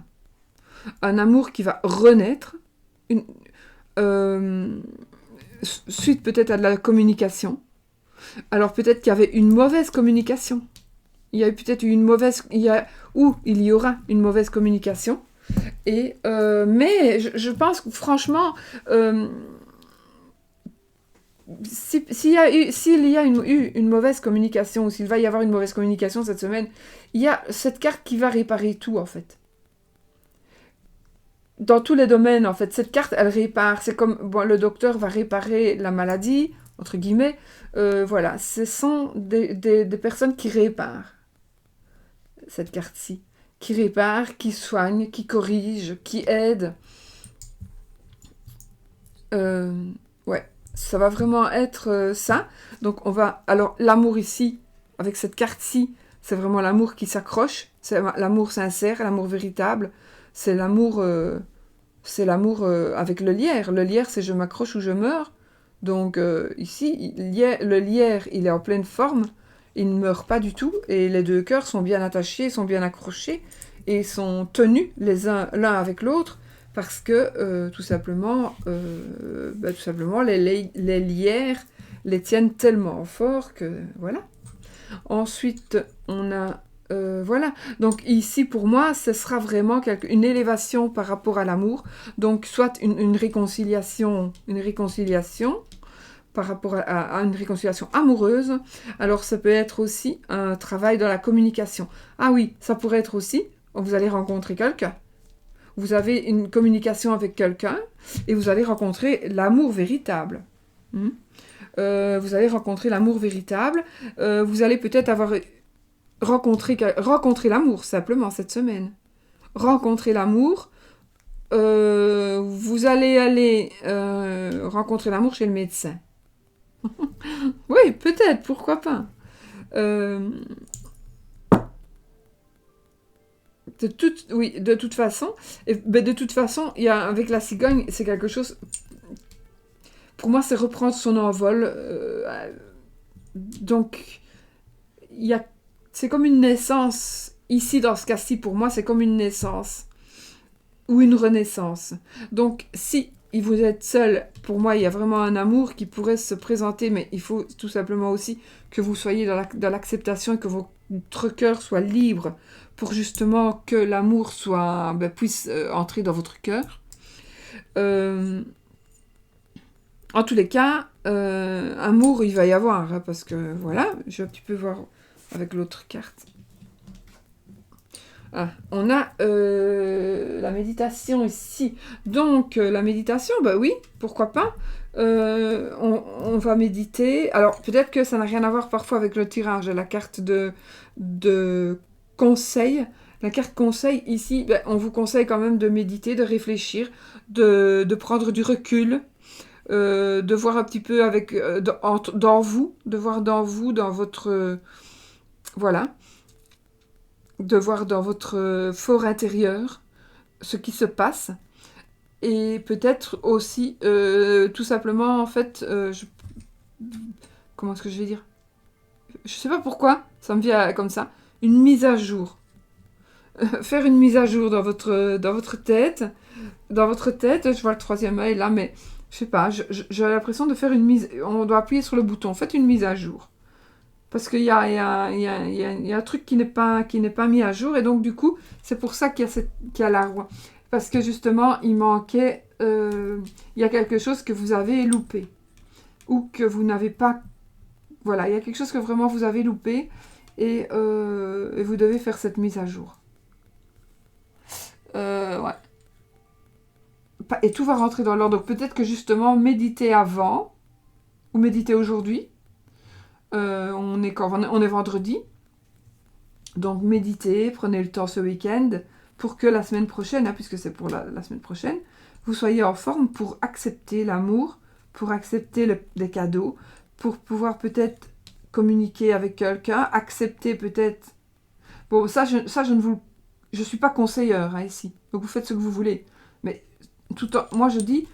un amour qui va renaître, suite peut-être à de la communication. Alors peut-être qu'il y avait une mauvaise communication. Il y a peut-être une mauvaise... il y aura une mauvaise communication. Mais je pense que franchement, s'il y a eu une mauvaise communication, ou s'il va y avoir une mauvaise communication cette semaine, il y a cette carte qui va réparer tout, en fait. Dans tous les domaines, en fait, cette carte, elle répare. C'est comme, le docteur va réparer la maladie, entre guillemets. Voilà, ce sont des personnes qui réparent cette carte-ci. Qui répare, qui soigne, qui corrige, qui aide. Ouais, ça va vraiment être ça. Donc alors l'amour ici, avec cette carte-ci, c'est vraiment l'amour qui s'accroche. C'est l'amour sincère, l'amour véritable. C'est l'amour avec le lierre. Le lierre, c'est je m'accroche ou je meurs. Donc ici, le lierre, il est en pleine forme. il ne meurt pas du tout, et les deux cœurs sont bien attachés, sont bien accrochés, et sont tenus l'un avec l'autre, parce que tout simplement, les lierres les tiennent tellement fort que voilà. Ensuite, on a voilà. Donc ici, pour moi, ce sera vraiment une élévation par rapport à l'amour. Donc soit une réconciliation par rapport à une réconciliation amoureuse. Alors ça peut être aussi un travail dans la communication. Ah oui, ça pourrait être aussi, vous allez rencontrer quelqu'un. Vous avez une communication avec quelqu'un et vous allez rencontrer l'amour véritable. Vous allez rencontrer l'amour véritable. Vous allez peut-être avoir rencontrer l'amour, simplement, cette semaine. Rencontrer l'amour. Vous allez aller rencontrer l'amour chez le médecin. Oui, peut-être, pourquoi pas. De toute façon, avec la cigogne, c'est quelque chose... Pour moi, c'est reprendre son envol. Donc, c'est comme une naissance. Ici, dans ce cas-ci, pour moi, c'est comme une naissance. Ou une renaissance. Donc, si vous êtes seul, pour moi, il y a vraiment un amour qui pourrait se présenter, mais il faut tout simplement aussi que vous soyez dans l'acceptation et que votre cœur soit libre pour justement que l'amour puisse entrer dans votre cœur. En tous les cas, amour, il va y avoir, hein, parce que, voilà, je vais un petit peu voir avec l'autre carte. Ah, on a la méditation ici. Donc, la méditation, bah oui, pourquoi pas. On va méditer. Alors, peut-être que ça n'a rien à voir parfois avec le tirage. La carte de conseil. La carte conseil, ici, on vous conseille quand même de méditer, de réfléchir, de prendre du recul, de voir un petit peu dans vous, de voir dans vous, dans votre... voilà. De voir dans votre fort intérieur ce qui se passe. Et peut-être aussi, tout simplement, en fait, comment est-ce que je vais dire ? Je sais pas pourquoi, ça me vient comme ça. Une mise à jour. Faire une mise à jour dans votre tête. Dans votre tête, je vois le troisième œil là, mais je sais pas, j'ai l'impression de faire une mise... On doit appuyer sur le bouton. Faites une mise à jour. Parce qu'il y a un truc qui n'est pas mis à jour. Et donc, du coup, c'est pour ça qu'il y a la roue. Parce que, justement, il manquait... il y a quelque chose que vous avez loupé. Ou que vous n'avez pas... Voilà, il y a quelque chose que vraiment vous avez loupé. Et vous devez faire cette mise à jour. Ouais. Et tout va rentrer dans l'ordre. Donc, peut-être que, justement, méditer avant. Ou méditer aujourd'hui. On est vendredi, donc méditez, prenez le temps ce week-end pour que la semaine prochaine, puisque c'est pour la semaine prochaine, vous soyez en forme pour accepter l'amour, pour accepter les cadeaux, pour pouvoir peut-être communiquer avec quelqu'un, accepter peut-être... Bon, je suis pas conseillère ici, donc vous faites ce que vous voulez. Mais moi je dis...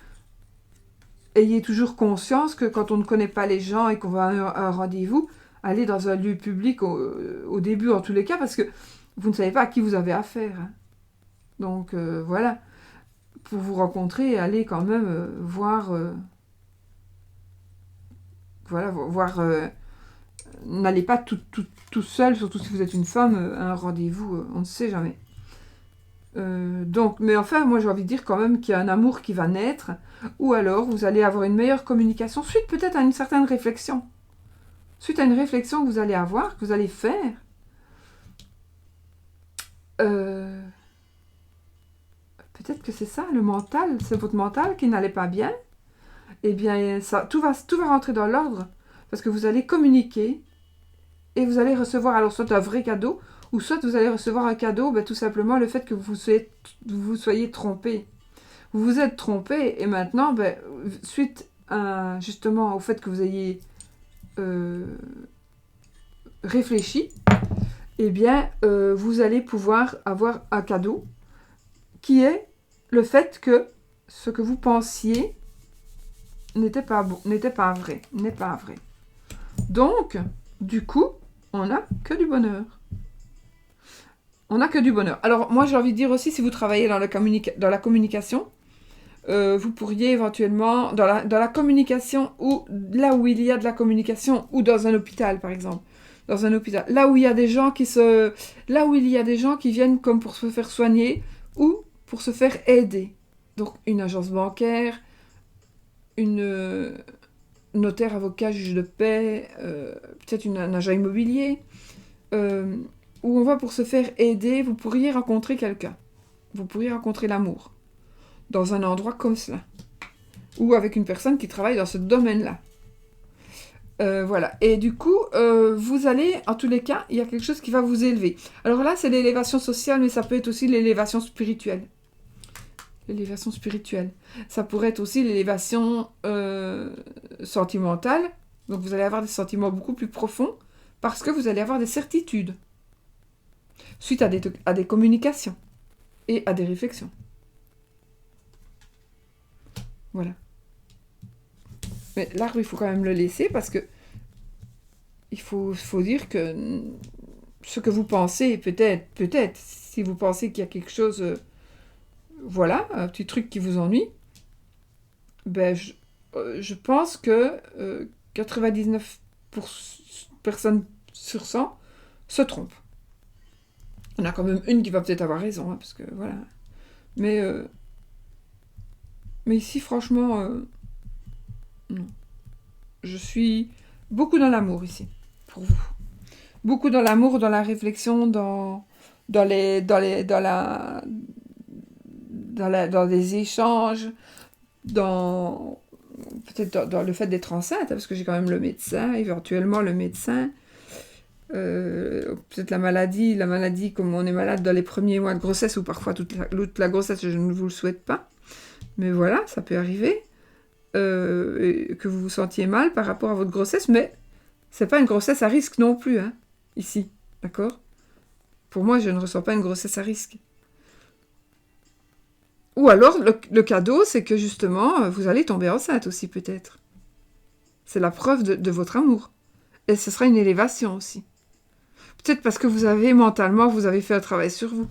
Ayez toujours conscience que quand on ne connaît pas les gens et qu'on va à un rendez-vous, allez dans un lieu public au début en tous les cas, parce que vous ne savez pas à qui vous avez affaire. Hein. Donc voilà, pour vous rencontrer, allez quand même voir... n'allez pas tout seul, surtout si vous êtes une femme, à un rendez-vous, on ne sait jamais. Mais enfin, moi j'ai envie de dire quand même qu'il y a un amour qui va naître, ou alors vous allez avoir une meilleure communication, suite peut-être à une certaine réflexion. Suite à une réflexion que vous allez avoir, que vous allez faire. Peut-être que c'est ça, le mental, c'est votre mental qui n'allait pas bien. Eh bien, tout va rentrer dans l'ordre, parce que vous allez communiquer, et vous allez recevoir alors soit un vrai cadeau, ou soit vous allez recevoir un cadeau, tout simplement le fait que vous soyez trompé. Vous vous êtes trompé, et maintenant, suite justement au fait que vous ayez réfléchi, eh bien, vous allez pouvoir avoir un cadeau qui est le fait que ce que vous pensiez n'est pas vrai. Donc, du coup, On n'a que du bonheur. On n'a que du bonheur. Alors, moi, j'ai envie de dire aussi, si vous travaillez dans la communication, vous pourriez éventuellement, dans la communication, ou là où il y a de la communication, ou dans un hôpital, par exemple. Dans un hôpital. Là où il y a des gens là où il y a des gens qui viennent comme pour se faire soigner, ou pour se faire aider. Donc, une agence bancaire, une notaire, avocat, juge de paix, peut-être un agent immobilier, où on va pour se faire aider, vous pourriez rencontrer quelqu'un. Vous pourriez rencontrer l'amour. Dans un endroit comme cela. Ou avec une personne qui travaille dans ce domaine-là. Voilà. Et du coup, vous allez, en tous les cas, il y a quelque chose qui va vous élever. Alors là, c'est l'élévation sociale, mais ça peut être aussi l'élévation spirituelle. L'élévation spirituelle. Ça pourrait être aussi l'élévation sentimentale. Donc vous allez avoir des sentiments beaucoup plus profonds parce que vous allez avoir des certitudes suite à des communications et à des réflexions. Voilà. Mais l'arbre, il faut quand même le laisser parce que il faut dire que ce que vous pensez, peut-être, si vous pensez qu'il y a quelque chose, voilà, un petit truc qui vous ennuie, ben je pense que 99 personnes sur 100 se trompent. Il y en a quand même une qui va peut-être avoir raison, hein, parce que voilà. Mais ici, franchement, non. Je suis beaucoup dans l'amour ici, pour vous. Beaucoup dans l'amour, dans la réflexion, dans les échanges, peut-être dans le fait d'être enceinte, hein, parce que j'ai quand même le médecin, éventuellement le médecin. Peut-être la maladie, comme on est malade dans les premiers mois de grossesse, ou parfois toute la grossesse, je ne vous le souhaite pas. Mais voilà, ça peut arriver. Que vous vous sentiez mal par rapport à votre grossesse, mais c'est pas une grossesse à risque non plus, hein, ici, d'accord? Pour moi, je ne ressens pas une grossesse à risque. Ou alors, le cadeau, c'est que justement, vous allez tomber enceinte aussi, peut-être. C'est la preuve de votre amour. Et ce sera une élévation aussi. Peut-être parce que mentalement, vous avez fait un travail sur vous.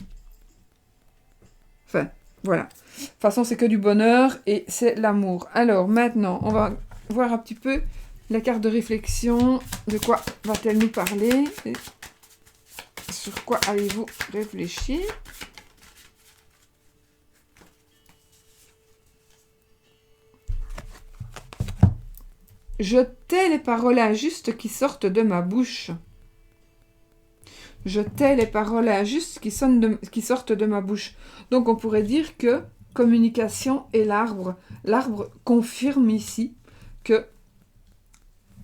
Enfin, voilà. De toute façon, c'est que du bonheur et c'est l'amour. Alors, maintenant, on va voir un petit peu la carte de réflexion. De quoi va-t-elle nous parler? Et sur quoi allez-vous réfléchir? Je tais les paroles injustes qui sortent de ma bouche. Je tais les paroles injustes qui sortent de ma bouche. Donc on pourrait dire que communication et l'arbre. L'arbre confirme ici que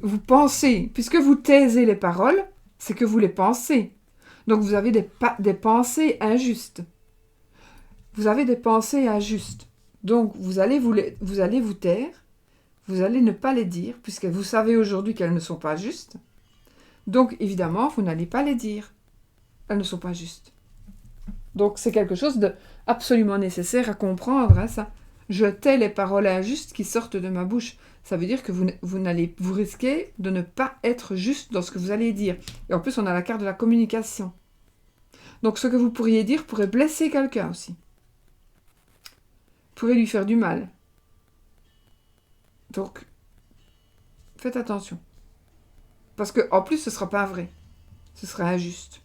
vous pensez, puisque vous taisez les paroles, c'est que vous les pensez. Donc vous avez des pensées injustes. Vous avez des pensées injustes. Donc vous allez vous taire, vous allez ne pas les dire, puisque vous savez aujourd'hui qu'elles ne sont pas justes. Donc évidemment, vous n'allez pas les dire. Elles ne sont pas justes. Donc c'est quelque chose de absolument nécessaire à comprendre, hein, ça. Je tais les paroles injustes qui sortent de ma bouche. Ça veut dire que vous risquez de ne pas être juste dans ce que vous allez dire. Et en plus, on a la carte de la communication. Donc ce que vous pourriez dire pourrait blesser quelqu'un aussi. Pourrait lui faire du mal. Donc, faites attention. Parce que en plus, ce ne sera pas vrai. Ce sera injuste.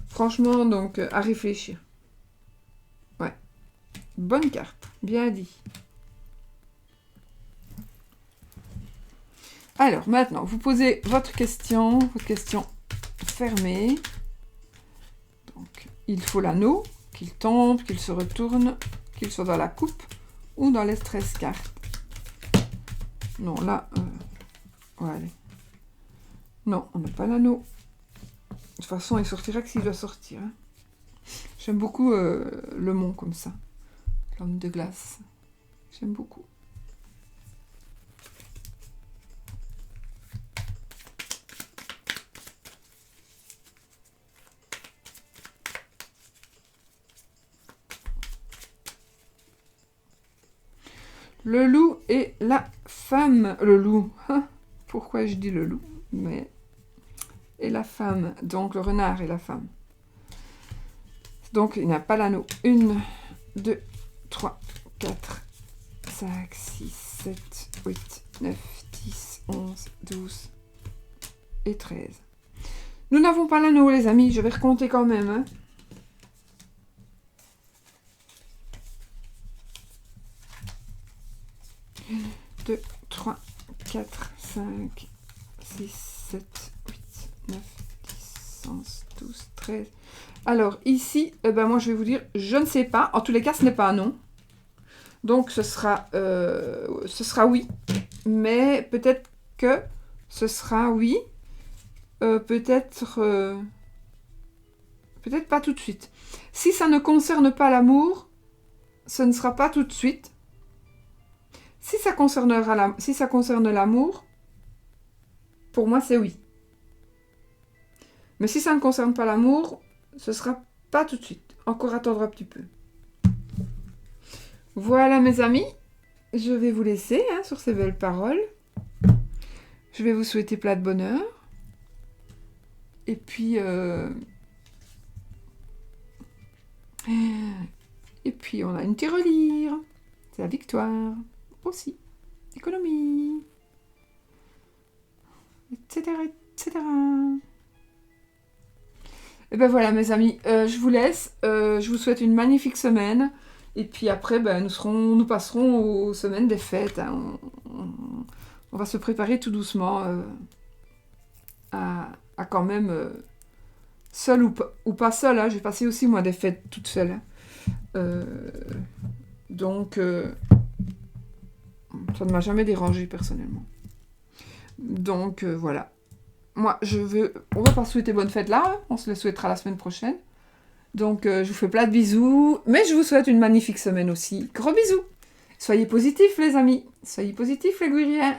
Franchement, donc, à réfléchir. Ouais. Bonne carte. Bien dit. Alors, maintenant, vous posez votre question fermée. Donc, il faut l'anneau, qu'il tombe, qu'il se retourne, qu'il soit dans la coupe ou dans les 13 cartes. Non, là, voilà. Non, on n'a pas l'anneau. De toute façon, il sortira que s'il doit sortir. Hein. J'aime beaucoup le mont comme ça. L'homme de glace. J'aime beaucoup. Le loup et la femme. Le loup. Pourquoi je dis le loup? Mais et la femme. Donc le renard et la femme. Donc il n'y a pas l'anneau. 1, 2, 3, 4, 5, 6, 7, 8, 9, 10, 11, 12 et 13. Nous n'avons pas l'anneau, les amis. Je vais recompter quand même. Hein. Une, 2, 3, 4, 5, 6, 7, 8, 9, 10, 11, 12, 13. Alors, ici, moi, je vais vous dire, je ne sais pas. En tous les cas, ce n'est pas un non. Donc, ce sera oui. Mais peut-être que ce sera oui. Peut-être pas tout de suite. Si ça ne concerne pas l'amour, ce ne sera pas tout de suite. Si ça concerne l'amour, pour moi, c'est oui. Mais si ça ne concerne pas l'amour, ce sera pas tout de suite. Encore attendre un petit peu. Voilà, mes amis. Je vais vous laisser sur ces belles paroles. Je vais vous souhaiter plein de bonheur. Et puis... Et puis, on a une tirelire. C'est la victoire. Aussi. Économie. Etc. etc. Et ben voilà, mes amis. Je vous laisse. Je vous souhaite une magnifique semaine. Et puis après, nous passerons aux semaines des fêtes. Hein. On va se préparer tout doucement à quand même... seule ou pas seule, hein. J'ai passé aussi moi des fêtes toute seule. Donc ça ne m'a jamais dérangée personnellement. Donc voilà. Moi on va pas souhaiter bonne fête là, hein. On se le souhaitera la semaine prochaine. Donc je vous fais plein de bisous, mais je vous souhaite une magnifique semaine aussi. Gros bisous. Soyez positifs les amis, soyez positifs les guerriers.